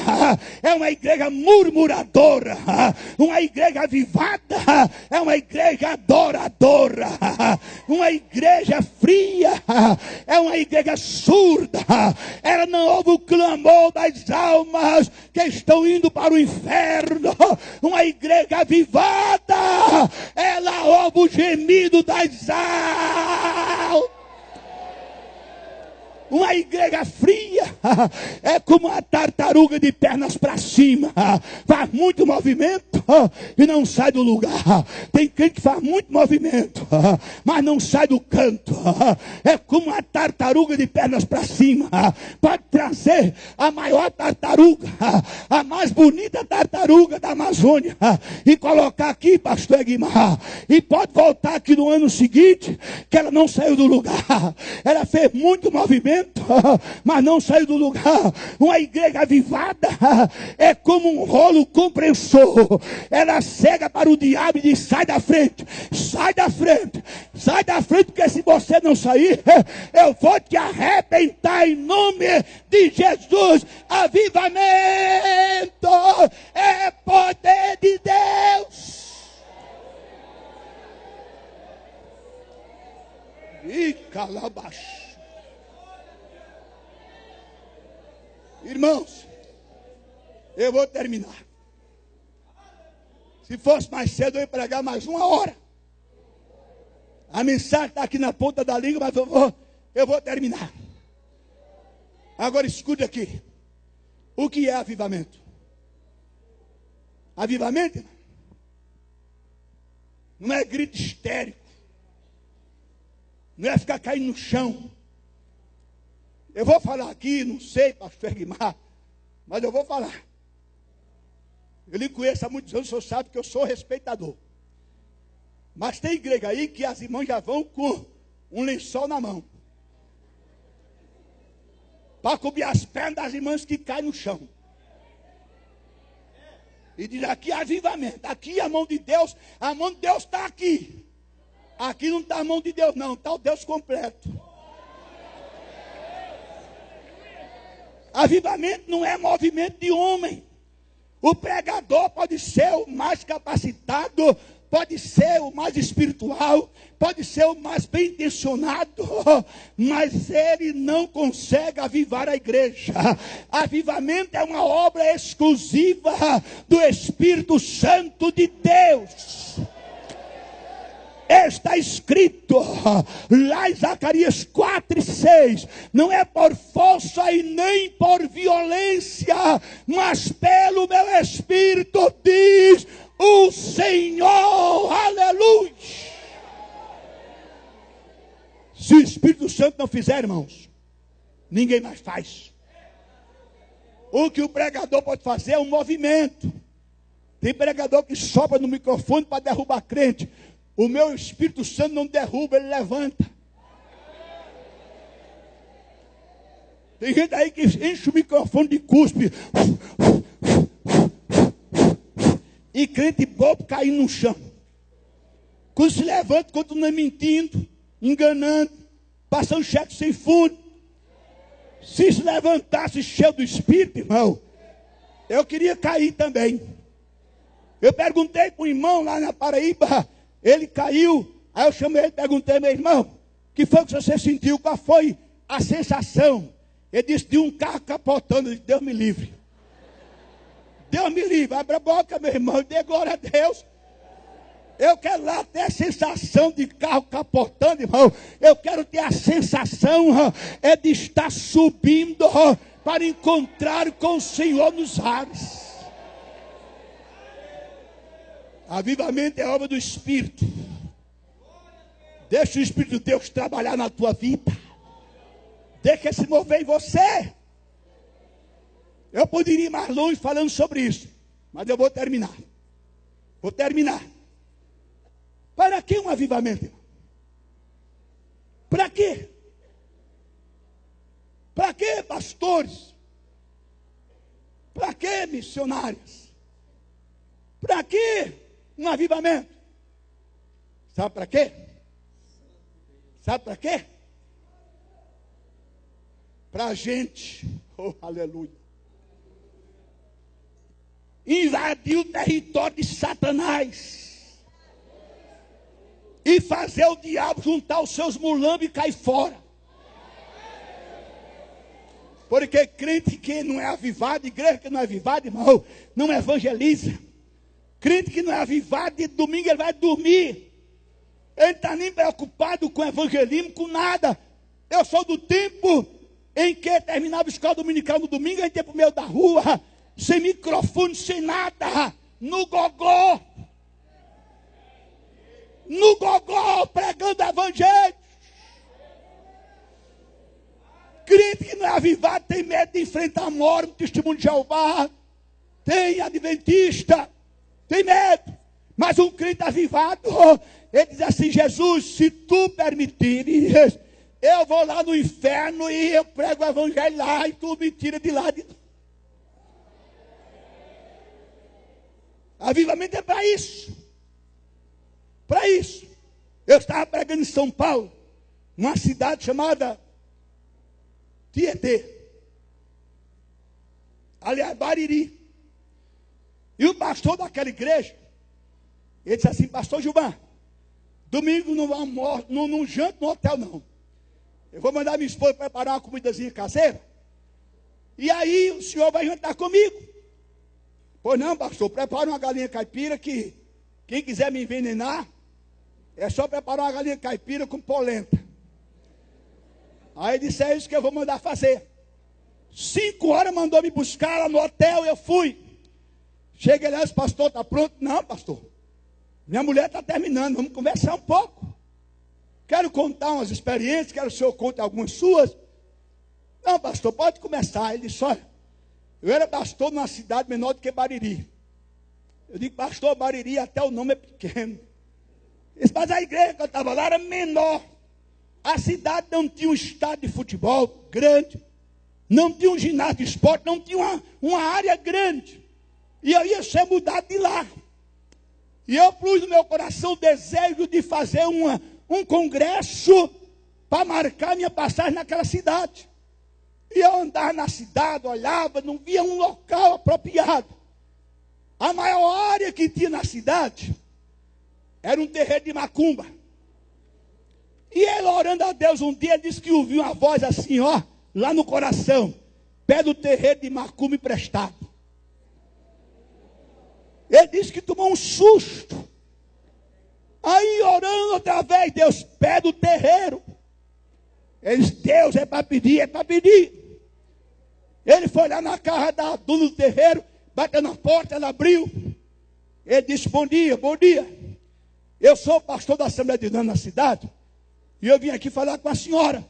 é uma igreja murmuradora. Uma igreja avivada é uma igreja adoradora. Uma igreja fria é uma igreja surda. Ela não ouve o clamor das almas que estão indo para o inferno. Uma igreja avivada, ela ouve o gemido das almas. Uma igreja fria é como uma tartaruga de pernas para cima. Faz muito movimento, e não sai do lugar. Tem crente que faz muito movimento, mas não sai do canto. É como uma tartaruga de pernas para cima. Pode trazer a maior tartaruga, a mais bonita tartaruga da Amazônia, e colocar aqui, pastor Egmar, e pode voltar aqui no ano seguinte, que ela não saiu do lugar. Ela fez muito movimento, mas não saiu do lugar. Uma igreja avivada é como um rolo compressor. Ela cega para o diabo e diz: sai da frente, sai da frente, sai da frente, porque se você não sair, eu vou te arrebentar em nome de Jesus. Avivamento é poder de Deus. E calabash. Irmãos, eu vou terminar. Se fosse mais cedo, eu ia pregar mais 1 hora. A mensagem está aqui na ponta da língua, mas eu vou terminar. Agora escute aqui. O que é avivamento? Avivamento não é grito histérico. Não é ficar caindo no chão. Eu vou falar aqui, não sei, pastor Egmar, mas eu vou falar. Eu lhe conheço há muitos anos, o senhor sabe que eu sou respeitador. Mas tem igreja aí que as irmãs já vão com um lençol na mão, para cobrir as pernas das irmãs que caem no chão. E diz: aqui é avivamento, aqui a mão de Deus está aqui. Aqui não está a mão de Deus não, está o Deus completo. Avivamento não é movimento de homem. O pregador pode ser o mais capacitado, pode ser o mais espiritual, pode ser o mais bem intencionado, mas ele não consegue avivar a igreja. Avivamento é uma obra exclusiva do Espírito Santo de Deus. Está escrito lá em Zacarias 4:6, não é por força e nem por violência, mas pelo meu Espírito, diz o Senhor. Aleluia. Se o Espírito Santo não fizer, irmãos, ninguém mais faz. O que o pregador pode fazer é um movimento. Tem pregador que sopra no microfone para derrubar crente. O meu Espírito Santo não derruba, ele levanta. Tem gente aí que enche o microfone de cuspe. E crente bobo caindo no chão. Quando se levanta, continua mentindo, enganando, passando cheque sem fundo. Se levantasse cheio do Espírito, irmão, eu queria cair também. Eu perguntei para um irmão lá na Paraíba. Ele caiu, aí eu chamei ele e perguntei: meu irmão, o que foi que você sentiu? Qual foi a sensação? Ele disse: de um carro capotando. Eu disse: Deus me livre. Deus me livre. Abra a boca, meu irmão, e dê glória a Deus. Eu quero lá ter a sensação de carro capotando, irmão. Eu quero ter a sensação de estar subindo para encontrar com o Senhor nos ares. Avivamento é obra do Espírito. Deixa o Espírito de Deus trabalhar na tua vida. Deixa ele se mover em você. Eu poderia ir mais longe falando sobre isso, mas eu vou terminar. Vou terminar. Para que um avivamento? Para quê? Para que pastores? Para que missionários? Para que um avivamento? Sabe para quê? Sabe para quê? Para a gente, oh aleluia, invadir o território de Satanás e fazer o diabo juntar os seus mulambos e cair fora. Porque crente que não é avivado, igreja que não é avivada, irmão, não evangeliza. Crente que não é avivado, de domingo ele vai dormir. Ele não está nem preocupado com evangelismo, com nada. Eu sou do tempo em que terminava a escola dominical no domingo, a gente ia para o meio da rua, sem microfone, sem nada. no gogó. No gogó, pregando evangelho. Crente que não é avivado tem medo de enfrentar a morte, testemunho de Jeová. Tem adventista, tem medo. Mas um crente avivado, ele diz assim: Jesus, se tu permitires, eu vou lá no inferno e eu prego o evangelho lá e tu me tira de lá. Avivamento é para isso. Para isso. Eu estava pregando em São Paulo, numa cidade chamada Tietê. Aliás, Bariri. E o pastor daquela igreja, ele disse assim: pastor Gilmar, domingo não janto no hotel não. Eu vou mandar minha esposa preparar uma comidazinha caseira. E aí o senhor vai jantar comigo. Pois não, pastor, prepara uma galinha caipira que quem quiser me envenenar, é só preparar uma galinha caipira com polenta. Aí disse: é isso que eu vou mandar fazer. 5 horas mandou me buscar lá no hotel, eu fui. Cheguei lá, o pastor está pronto? Não, pastor. Minha mulher está terminando, vamos conversar um pouco. Quero contar umas experiências, quero que o senhor conte algumas suas. Não, pastor, pode começar. Ele disse: olha, eu era pastor numa cidade menor do que Bariri. Eu digo: pastor, Bariri até o nome é pequeno. Ele disse: mas a igreja que eu estava lá era menor. A cidade não tinha um estádio de futebol grande, não tinha um ginásio de esporte, não tinha uma área grande. E eu ia ser mudado de lá. E eu pus no meu coração o desejo de fazer um congresso para marcar minha passagem naquela cidade. E eu andava na cidade, olhava, não via um local apropriado. A maior área que tinha na cidade era um terreiro de macumba. E ele, orando a Deus, um dia disse que ouviu uma voz assim, ó, lá no coração: pede o terreiro de macumba emprestado. Ele disse que tomou um susto. Aí, orando outra vez: Deus, pede o terreiro. Ele disse: Deus, é para pedir, é para pedir. Ele foi lá na casa da dona do terreiro, bateu na porta, ela abriu. Ele disse: bom dia, bom dia. Eu sou o pastor da Assembleia de Deus na cidade, e eu vim aqui falar com a senhora.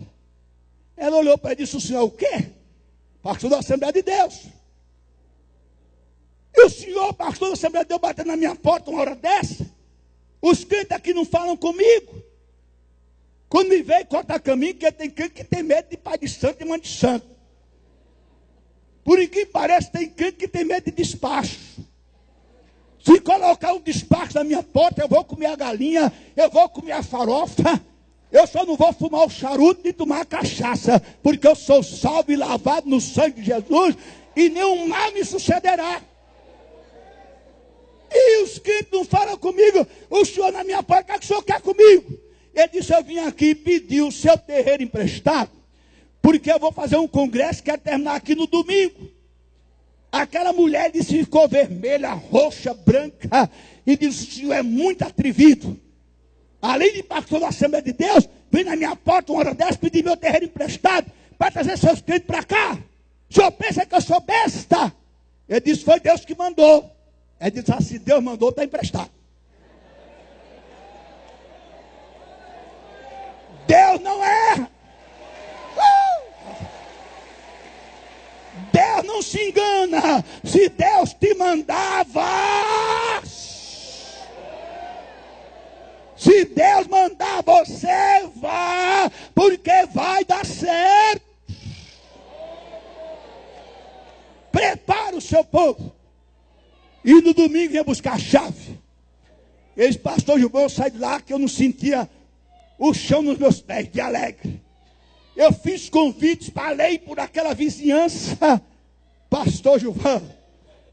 Ela olhou para ele e disse: o senhor é o quê? Pastor da Assembleia de Deus. E o senhor, pastor da Assembleia de Deus, batendo na minha porta uma hora dessa? Os crentes aqui não falam comigo. Quando me veio cortar caminho, porque tem crente que tem medo de pai de santo e mãe de santo. Por que parece, tem crente que tem medo de despacho. Se colocar um despacho na minha porta, eu vou comer a galinha, eu vou comer a farofa. Eu só não vou fumar o charuto e tomar a cachaça, porque eu sou salvo e lavado no sangue de Jesus, e nenhum mal me sucederá. E os crentes não falam comigo: o senhor na minha porta, o que o senhor quer comigo? Ele disse: eu vim aqui pedir o seu terreiro emprestado, porque eu vou fazer um congresso que quer terminar aqui no domingo. Aquela mulher disse, ficou vermelha, roxa, branca, e disse: o senhor é muito atrevido. Além de pastor da Assembleia de Deus, vem na minha porta uma hora dessa pedir meu terreiro emprestado para trazer seus crentes para cá. O senhor pensa que eu sou besta? Ele disse: foi Deus que mandou. Ele disse: se Deus mandou, está emprestado. Deus não erra. Deus não se engana. Se Deus te mandava, se Deus mandar, você vá, porque vai dar certo. Prepara o seu povo. E no domingo ia buscar a chave. Eles: pastor Gilmar, eu saí de lá que eu não sentia o chão nos meus pés, de alegre. Eu fiz convites, falei por aquela vizinhança. Pastor Gilmar,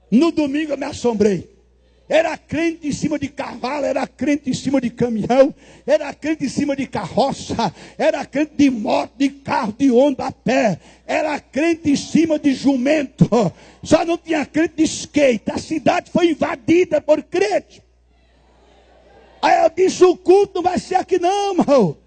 no domingo eu me assombrei. Era crente em cima de cavalo, era crente em cima de caminhão, era crente em cima de carroça, era crente de moto, de carro, de ônibus a pé, era crente em cima de jumento. Só não tinha crente de skate. A cidade foi invadida por crente. Aí eu disse: o culto não vai ser aqui não, irmão.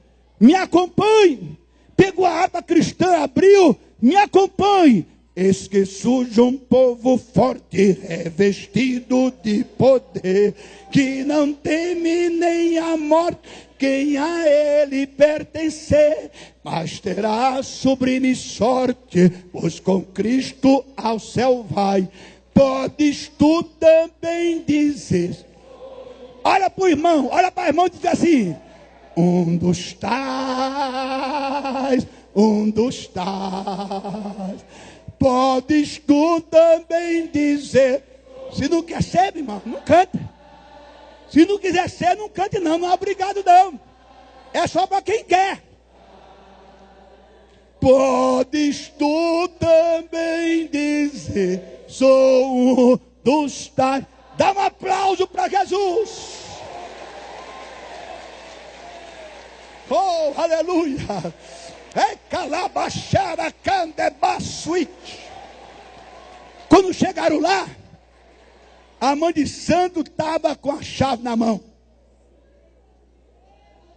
Me acompanhe. Pegou a aba cristã, abriu, me acompanhe. Eis que surge um povo forte, revestido de poder, que não teme nem a morte, quem a ele pertencer, mas terá sublime sorte, pois com Cristo ao céu vai. Podes tu também dizer, olha para o irmão, olha para o irmão e diz assim, um dos tais. Podes tu também dizer. Se não quer ser, irmão, não canta. Se não quiser ser, não cante não. Não é obrigado não. É só para quem quer. Podes tu também dizer, sou um dos tais. Dá um aplauso para Jesus. Oh, aleluia. É calabachara candebasuit. Quando chegaram lá, a mãe de santo estava com a chave na mão.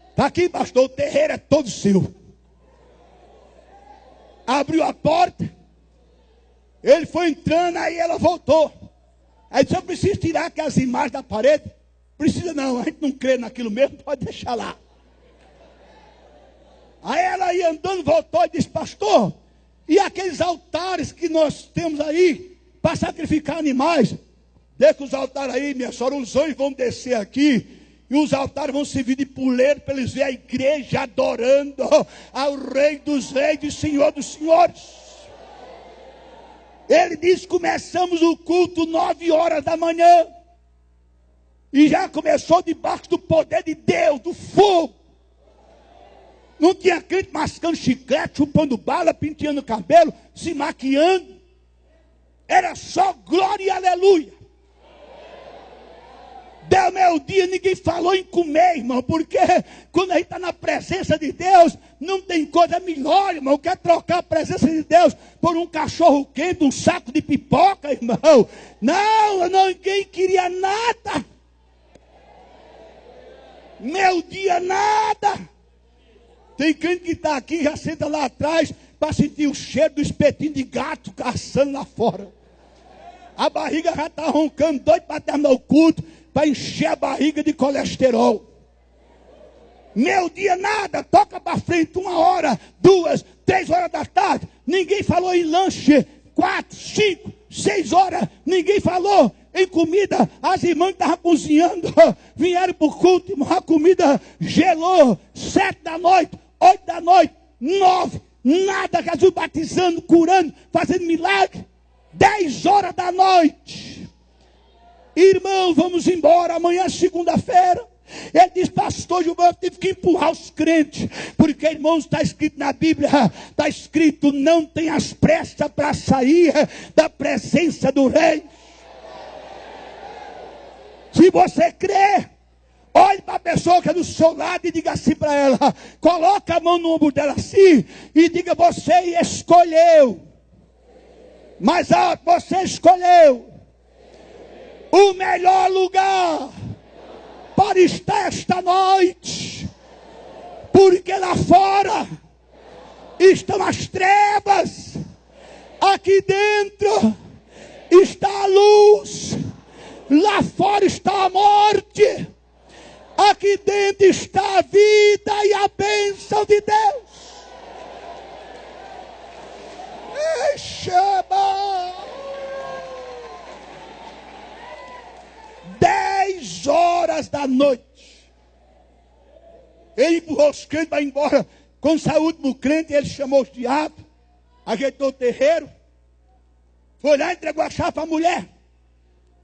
Está aqui, pastor, o terreiro é todo seu. Abriu a porta, ele foi entrando, aí ela voltou. Aí disse, eu preciso tirar aquelas imagens da parede. Precisa não, a gente não crê naquilo mesmo, pode deixar lá. Aí ela ia andando, voltou e disse, pastor, e aqueles altares que nós temos aí, para sacrificar animais? Deixa os altares aí, minha senhora, os anjos vão descer aqui, e os altares vão servir de puleiro, para eles verem a igreja adorando ao Rei dos Reis e Senhor dos Senhores. Ele disse, começamos o culto 9 horas da manhã, e já começou debaixo do poder de Deus, do fogo. Não tinha crente mascando chiclete, chupando bala, penteando o cabelo, se maquiando. Era só glória e aleluia. Deu meio-dia, ninguém falou em comer, irmão, porque quando a gente está na presença de Deus, não tem coisa melhor, irmão. Quer trocar a presença de Deus por um cachorro quente, um saco de pipoca, irmão? Não, ninguém queria nada. Meio-dia, nada. Tem crente que está aqui, já senta lá atrás, para sentir o cheiro do espetinho de gato caçando lá fora. A barriga já está roncando, doido para terminar o culto, para encher a barriga de colesterol. Meu dia nada, toca para frente, 1 hora, 2, 3 horas da tarde. Ninguém falou em lanche, 4, 5, 6 horas. Ninguém falou em comida. As irmãs estavam cozinhando, vieram para o culto, a comida gelou. 7 da noite, 8 da noite, 9, nada. Jesus batizando, curando, fazendo milagre. 10 horas da noite. Irmão, vamos embora, amanhã é segunda-feira. Ele diz, pastor Gilberto, eu tive que empurrar os crentes, porque, irmãos, está escrito na Bíblia, está escrito, não tenhas pressa para sair da presença do rei. Se você crê, olhe para a pessoa que é do seu lado e diga assim para ela, coloca a mão no ombro dela assim, e diga, você escolheu, mas você escolheu o melhor lugar para estar esta noite, porque lá fora estão as trevas, aqui dentro está a luz, lá fora está a morte, aqui dentro está a vida e a bênção de Deus. Chama! 10 horas da noite. Ele empurrou os crentes para ir embora. Quando saiu o último crente, ele chamou os diabos, ajeitou o terreiro, foi lá e entregou a chave para a mulher.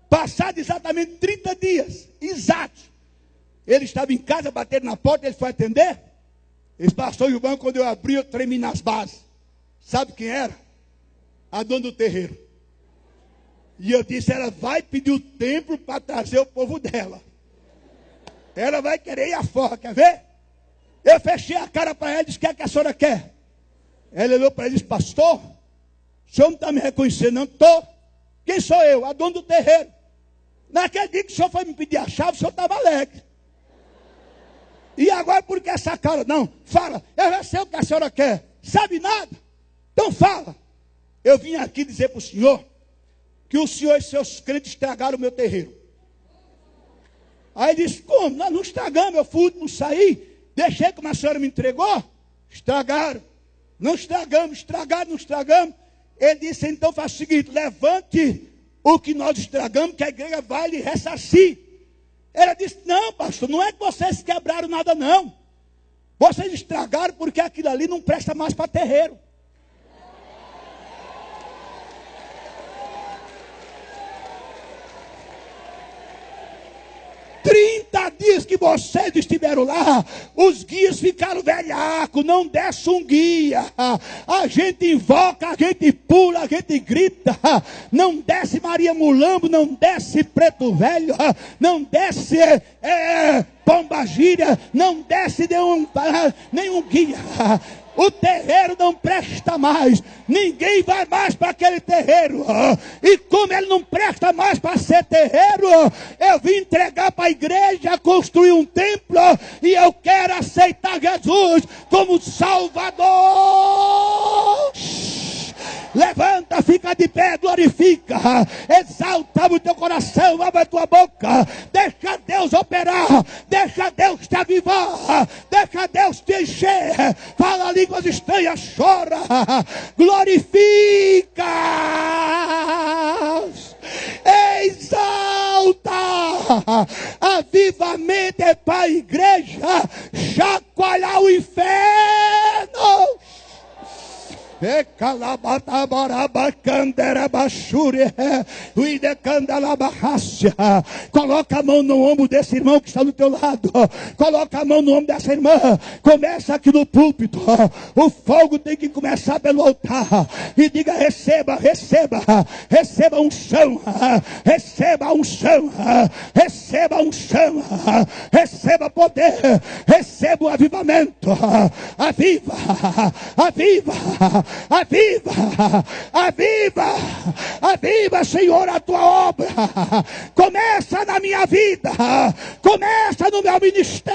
Passado exatamente 30 dias, exatos, ele estava em casa, batendo na porta, ele foi atender. Ele passou e o banco, quando eu abri, eu tremi nas bases. Sabe quem era? A dona do terreiro. E eu disse, ela vai pedir o templo para trazer o povo dela. Ela vai querer ir afora, quer ver? Eu fechei a cara para ela e disse, o que é que a senhora quer? Ela olhou para ele e disse, pastor, o senhor não está me reconhecendo, não? Estou. Quem sou eu? A dona do terreiro. Naquele dia que o senhor foi me pedir a chave, o senhor estava alegre. E agora por que essa cara? Não, fala, eu já sei o que a senhora quer. Sabe nada? Então fala. eu vim aqui dizer para o senhor que o senhor e seus crentes estragaram o meu terreiro. Aí ele disse, como? Nós não estragamos, eu fui, não saí, deixei como a senhora me entregou. Estragaram. Não estragamos, estragaram, não estragamos. Ele disse, então faz o seguinte, levante o que nós estragamos, que a igreja vai lhe ressarcir. Ela disse, não, pastor, não é que vocês quebraram nada, não. Vocês estragaram porque aquilo ali não presta mais para terreiro. 30 dias que vocês estiveram lá, os guias ficaram velhacos, não desce um guia. A gente invoca, a gente pula, a gente grita. Não desce Maria Mulambo, não desce Preto Velho, não desce Pomba Gíria, não desce nenhum guia. O terreiro não presta mais. Ninguém vai mais para aquele terreiro. E como ele não presta mais para ser terreiro, eu vim entregar para a igreja, construir um templo. E eu quero aceitar Jesus como Salvador. Levanta, fica de pé, glorifica, exalta o teu coração, abre a tua boca, deixa Deus operar, deixa Deus te avivar, deixa Deus te encher, fala línguas estranhas, chora, glorifica, exalta, avivamente é para a igreja chacoalhar o inferno. Coloca a mão no ombro desse irmão que está do teu lado. Coloca a mão no ombro dessa irmã. Começa aqui no púlpito. O fogo tem que começar pelo altar. E diga, receba, receba. Receba unção. Receba unção. Receba unção. Receba poder. Receba o avivamento. Aviva. Aviva. Aviva, aviva, aviva, Senhor, a tua obra. Começa na minha vida, começa no meu ministério.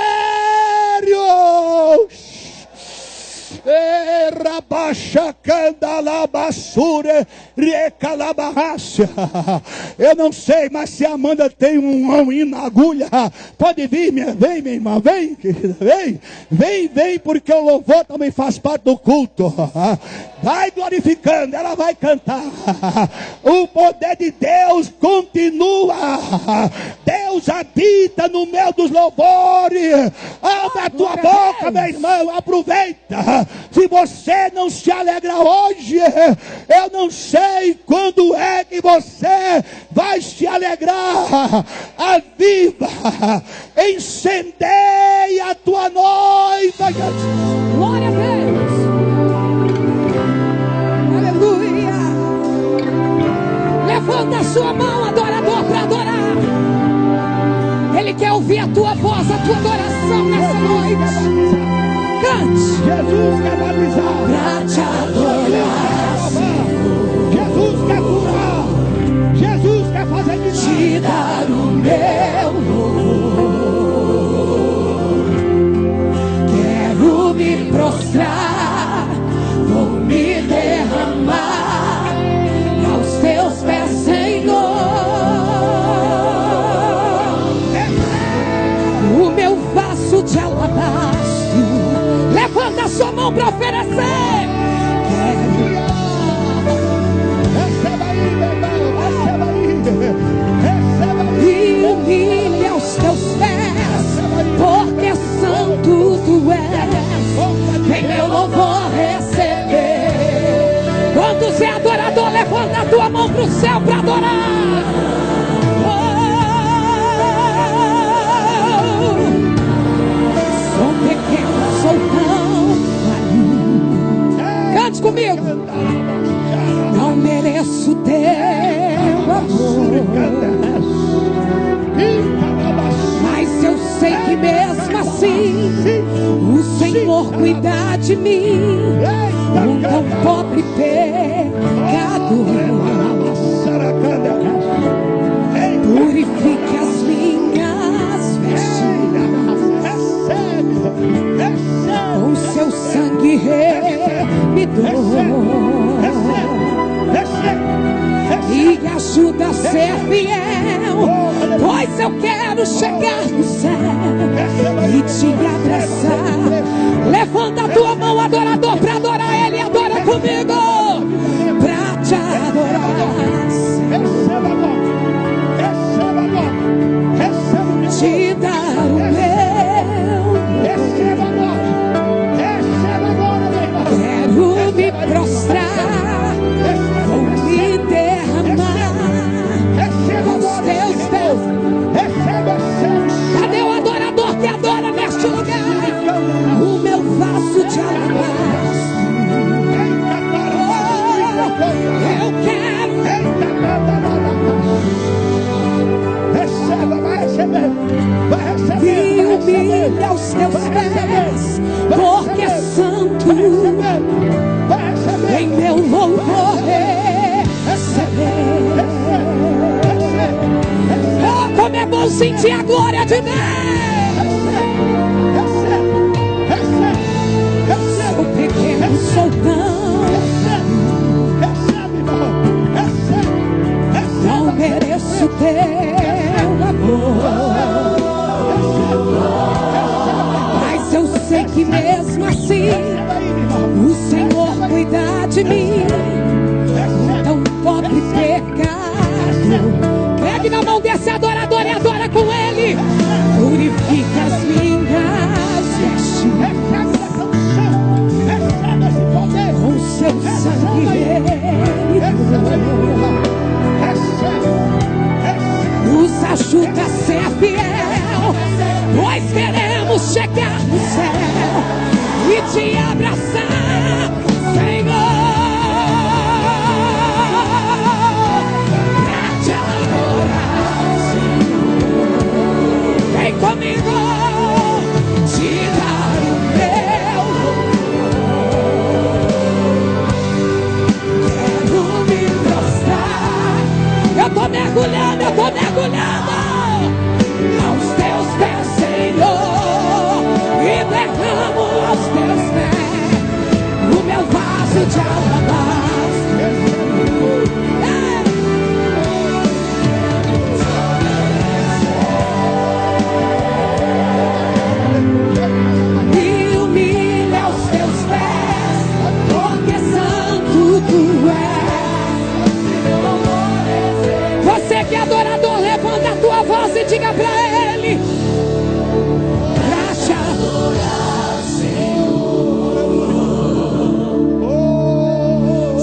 Eu não sei, mas se a Amanda tem um hino na agulha, pode vir, vem, minha irmã, vem, vem, porque o louvor também faz parte do culto. Vai glorificando, ela vai cantar. O poder de Deus continua. Deus habita no meio dos louvores. Abre a tua boca, meu irmão, aproveita. Se você não se alegra hoje, eu não sei quando é que você vai se alegrar. Aviva, incendeia a tua noiva. Glória a Deus. Aleluia. Levanta a sua mão, adorador, para adorar. Ele quer ouvir a tua voz, a tua adoração nessa noite. Cante. Jesus quer batizar. Pra te adorar. Jesus quer curar. Jesus quer fazer milagre. Te dar o meu louvor. Quero me prostrar. Vou me derramar aos teus pés, Senhor. O meu vaso de alabastro. Levanta a sua mão para oferecer. Receba aí, meu irmão. Receba aí. Receba aí. E humilha os teus pés, porque santo tu és. Vem meu louvor receber. Quantos é adorador, levanta a tua mão para o céu para adorar. Sou pequeno, sou tão valioso. Cante comigo. Não mereço teu amor, mas eu sei que mesmo assim o Senhor cuida de mim, um tão pobre pecador. Purifique as minhas vestidas, com seu sangue remidor. Mas eu quero chegar no céu e te abraçar. Levanta a tua mão, adorador, para adorar Ele. Adora comigo, para te adorar. Receba agora. Receba agora. Receba Te dar o meu. Receba agora. Receba agora, meu irmão. Quero me prostrar, vou me derramar aos teus pés. Receba, receba. Cadê o adorador que adora neste lugar? O meu vaso de alabastro. Eu quero. Receba, vai receber. Vai receber. Me humilha aos teus pés, porque é santo. Vai receber. Em meu louvor receber. Oh, como é bom sentir a glória de Deus. Sou pequeno, sou tão, não mereço teu amor, mas eu sei que mesmo assim o Senhor cuida de mim. Tão pobre pecado, pegue na mão desse adorador e adora com ele. Purifica as minhas vestes com seu sangue ele nos ajuda a ser fiel, pois queremos chegar no céu e te abraçar, Senhor. Pra te adorar, Senhor. Vem comigo, te dar o meu louvor. Quero me prostrar. Eu tô mergulhando, eu tô mergulhando aos teus pés, Senhor, e derramo aos teus pés o meu vaso de alabastro. Me humilha aos teus pés, porque santo tu és. Você que é adorador, levanta a tua voz e diga pra ele: pra te adorar, Senhor,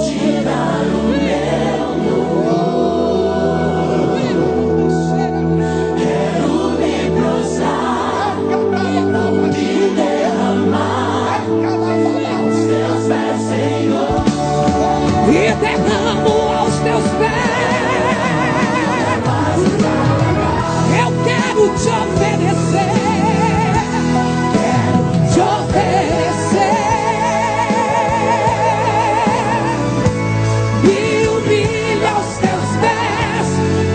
te dar o meu louvor. Quero me prostrar, me derramar aos teus pés, Senhor, e derramo aos teus pés. Eu quero te oferecer, quero te oferecer. Me humilha aos teus pés,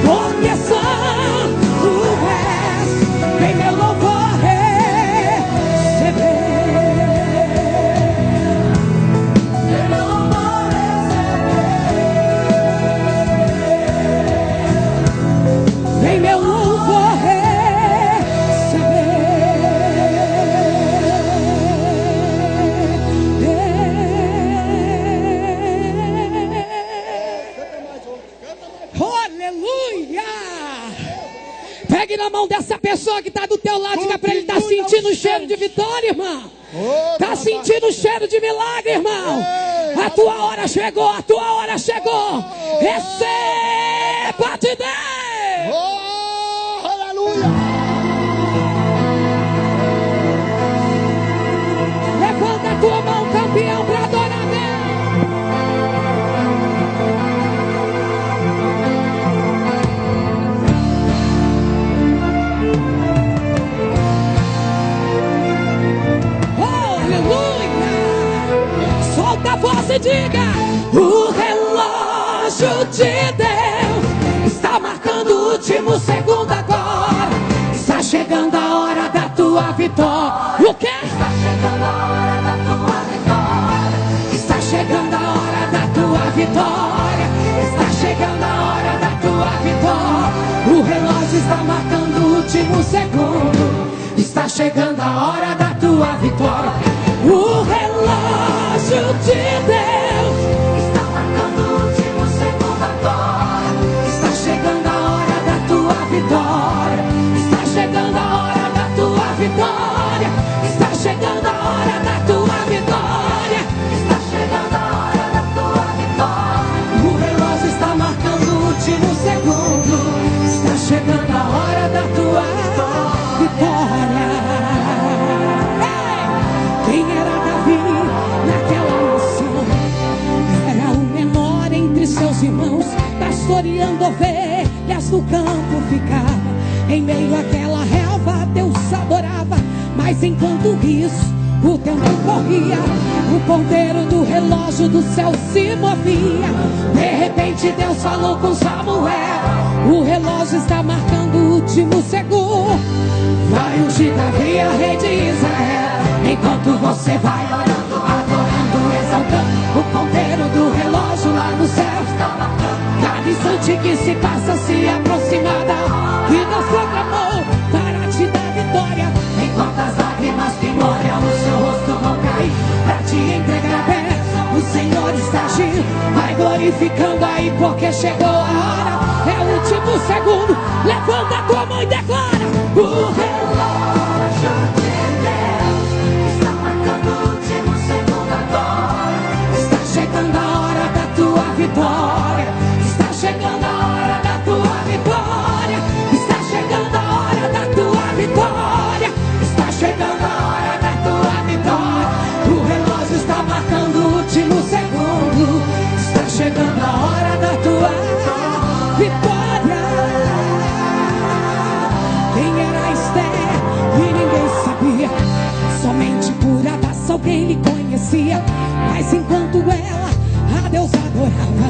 porque santo tu és. Vem meu louvor receber. Vem meu louvor receber. Vem meu louvor receber. Aleluia! Pegue na mão dessa pessoa que está do teu lado, diga para ele: está sentindo o cheiro de vitória, irmão? Está sentindo o cheiro de milagre, irmão? A tua hora chegou, a tua hora chegou. Receba de Deus. Oh, aleluia! Levanta a tua mão, campeão, para adorar Deus. Oh, aleluia! Solta a voz e diga: o relógio de Deus está marcando o último segundo agora. Está chegando a hora da tua vitória. O quê? Está chegando a hora da tua vitória. Está chegando a hora da tua vitória. Está chegando a hora da tua vitória. O relógio está marcando o último segundo. Está chegando a hora da tua vitória. O relógio de Deus está marcando o último segundo agora. Está chegando a hora da tua vitória. Está chegando a hora da tua vitória. Está chegando a hora da tua vitória. Está chegando a hora da tua vitória. O relógio está marcando o último segundo. Está chegando a hora da tua vitória. Quem era Davi naquela nação? Era o menor entre seus irmãos, pastoreando ovelhas no campo ficava. Em meio àquela relva Deus adorava, mas enquanto isso o tempo corria, o ponteiro do relógio do céu se movia. De repente Deus falou com Samuel: o relógio está marcando o último segundo. Vai ungir Davi, a rei de Israel. Enquanto você vai orando, adorando, exaltando, o ponteiro do relógio lá no céu está marcando. Cada instante que se passa se aproxima da hora que Deus proclamou para te dar vitória. Enquanto as lágrimas que molham o seu rosto vão cair para te entregar a bênção, o Senhor está agindo. Vai glorificando aí porque chegou a hora. É o último segundo. Levanta a tua mão e declara: o relógio de Deus está marcando o último segundo agora. Está chegando a hora da tua vitória. Está chegando a hora da tua vitória. Está chegando a hora da tua vitória. Está chegando a hora da tua vitória. O relógio está marcando o último segundo. Está chegando a hora da tua vitória. Quem era Esther e ninguém sabia, somente por Hadassah alguém lhe conhecia. Mas enquanto ela a Deus adorava,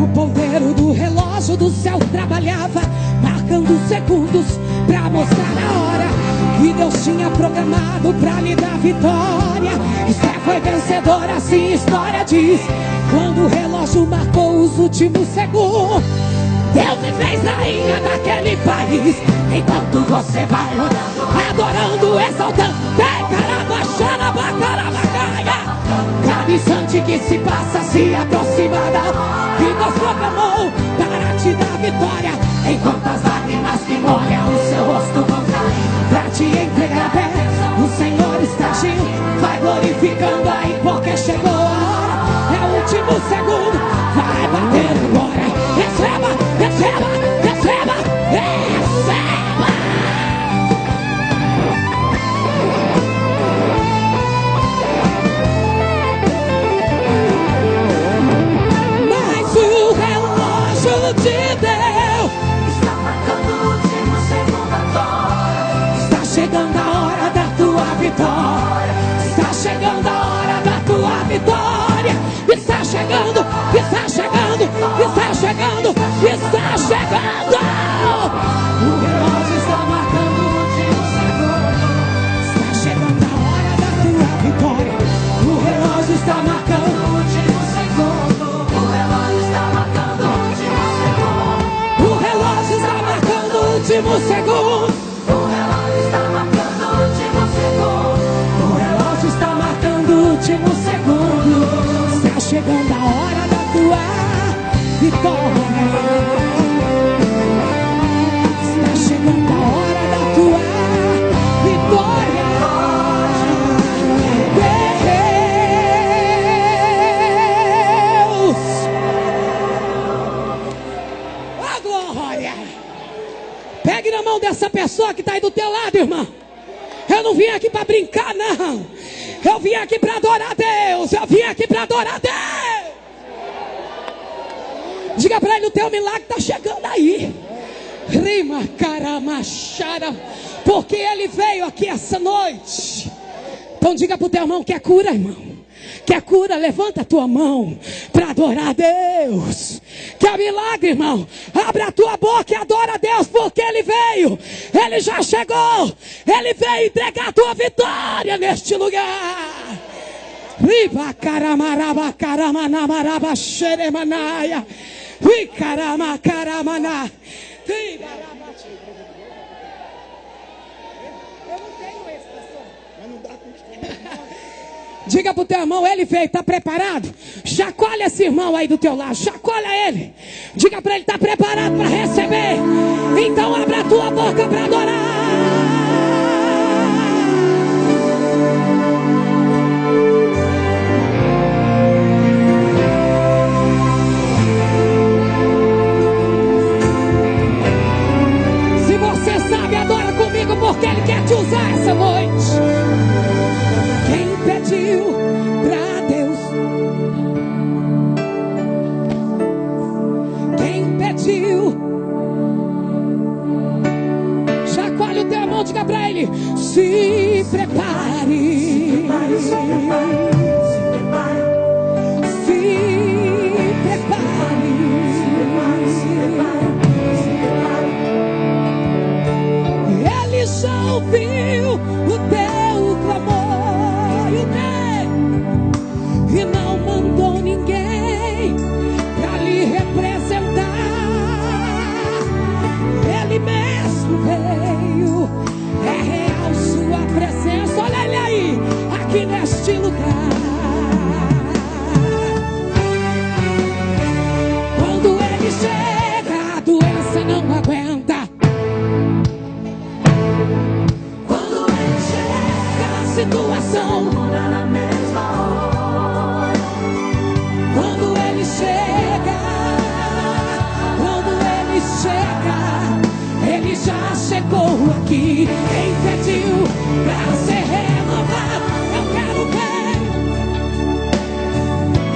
o ponteiro do relógio do céu trabalhava, marcando segundos pra mostrar a hora que Deus tinha programado pra lhe dar vitória. Esther foi vencedora, assim a história diz. Quando o relógio marcou os últimos segundos, Deus me fez rainha daquele país. Enquanto você vai orando, adorando, exaltando, cada instante que se passa se aproxima da que Deus proclamou para te dar vitória. Enquanto as lágrimas que molham o seu rosto vão cair para te entregar a bênção, o Senhor está agindo. Vai glorificando aí porque chegou a hora. É o último segundo. Vai batendo agora. Receba, receba, receba, receba. Mas o relógio de Deus está marcando o último segundo agora. Está chegando a hora da tua vitória. Está chegando a hora da tua vitória. Está chegando, está chegando, está chegando, está chegando. O relógio está marcando o último segundo. Está chegando a hora da tua vitória. O relógio está marcando o último segundo. O relógio está marcando o último segundo. O relógio está marcando o último segundo. O relógio está marcando o último segundo. O relógio está marcando o último segundo. Está chegando a hora da tua vitória. Está chegando a hora da tua vitória. Deus, ó glória. Pegue na mão dessa pessoa que está aí do teu lado, irmão. Eu não vim aqui para brincar, não. Eu vim aqui para adorar a Deus. Eu vim aqui para adorar a Deus. Diga para ele: o teu milagre está chegando aí. Rima, caramachara. Porque ele veio aqui essa noite. Então diga para o teu irmão: quer cura, irmão? Quer cura? Levanta a tua mão para adorar a Deus. Quer milagre, irmão? Abre a tua boca e adora a Deus, porque Ele veio. Ele já chegou. Ele veio entregar a tua vitória neste lugar. Riba caramaraba caramanamaraba xeremanaia. Ricarama caramana. Diga pro teu irmão, ele veio, tá preparado? Chacoalha esse irmão aí do teu lado, chacoalha ele. Diga para ele, tá preparado para receber? Então abra a tua boca para adorar. Se você sabe, adora comigo, porque ele quer te usar essa noite. Quem pediu pra Deus? Quem pediu? Chacoalha o teu irmão, diga pra ele: se prepare. Se prepare. Ele já ouviu o teu clamor e não mandou ninguém pra lhe representar. Ele mesmo veio. É real sua presença. Olha ele aí, aqui neste lugar. Quando ele chega, a doença não aguenta. Quando ele chega, a situação muda na mesma hora. Quando ele chega, ele já chegou aqui. Quem pediu pra ser renovado, eu quero ver.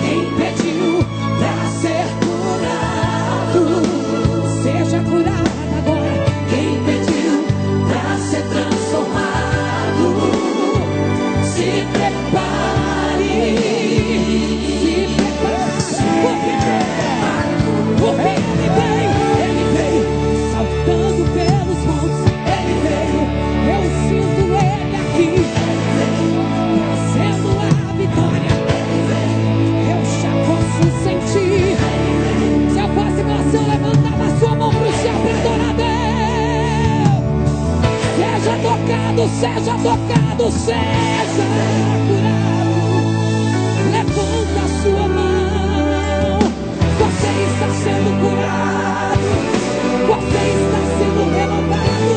Quem pediu pra ser curado, seja curado agora. Quem pediu pra ser transformado, se prepare. Se prepare. Porque ele veio saltando pelos montes. Ele veio, eu sinto ele aqui, trazendo a vitória. Eu já posso sentir. Se eu fosse você, eu levantava a sua mão pro céu para adorar Deus. Seja tocado, seja tocado, seja curado. Levanta a sua mão. Você está sendo curado. Você está sendo renovado.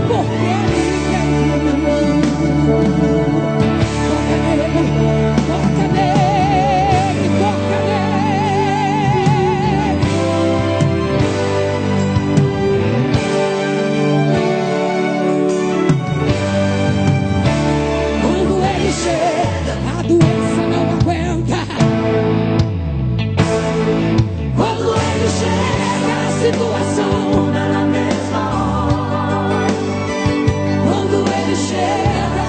Porque ele veio. Toca nele, toca nele, toca nele. Quando ele chega, a doença não aguenta. Quando ele chega, a situação muda na mesma hora. Quando ele chega,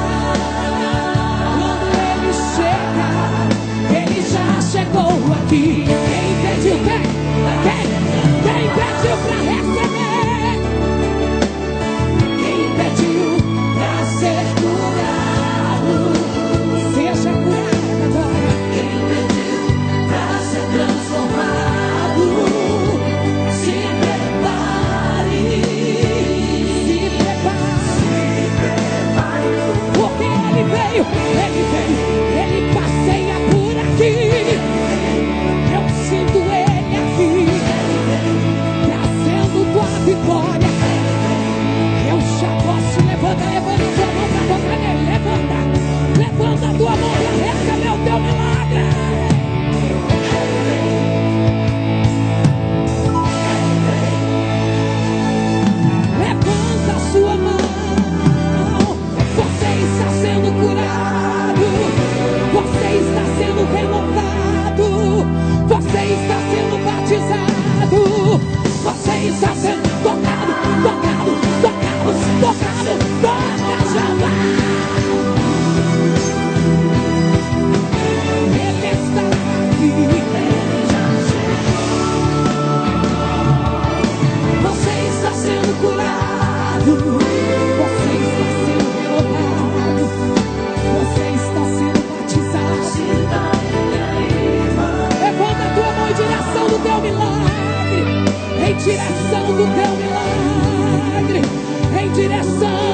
ele já chegou aqui. Quem pediu, quem pediu pra receber? Quem pediu pra ser curado, seja curado agora. Quem pediu pra ser transformado, se prepare. Se prepare. Porque ele veio, ele passeia por aqui. Eu sinto ele aqui, trazendo tua vitória. Eu já posso levantar a tua mão pra tocar nele. Levanta a tua mão pra receber o teu milagre. Levanta a sua mão. Você está sendo curado. Você está sendo renovado. Você está sendo batizado. Você está sendo tocado. Toca já vai. Ele está aqui. Você está sendo curado. Você está sendo renovado. Você está sendo batizado. Levanta a tua mão em direção do teu milagre. Em direção do teu milagre. Em direção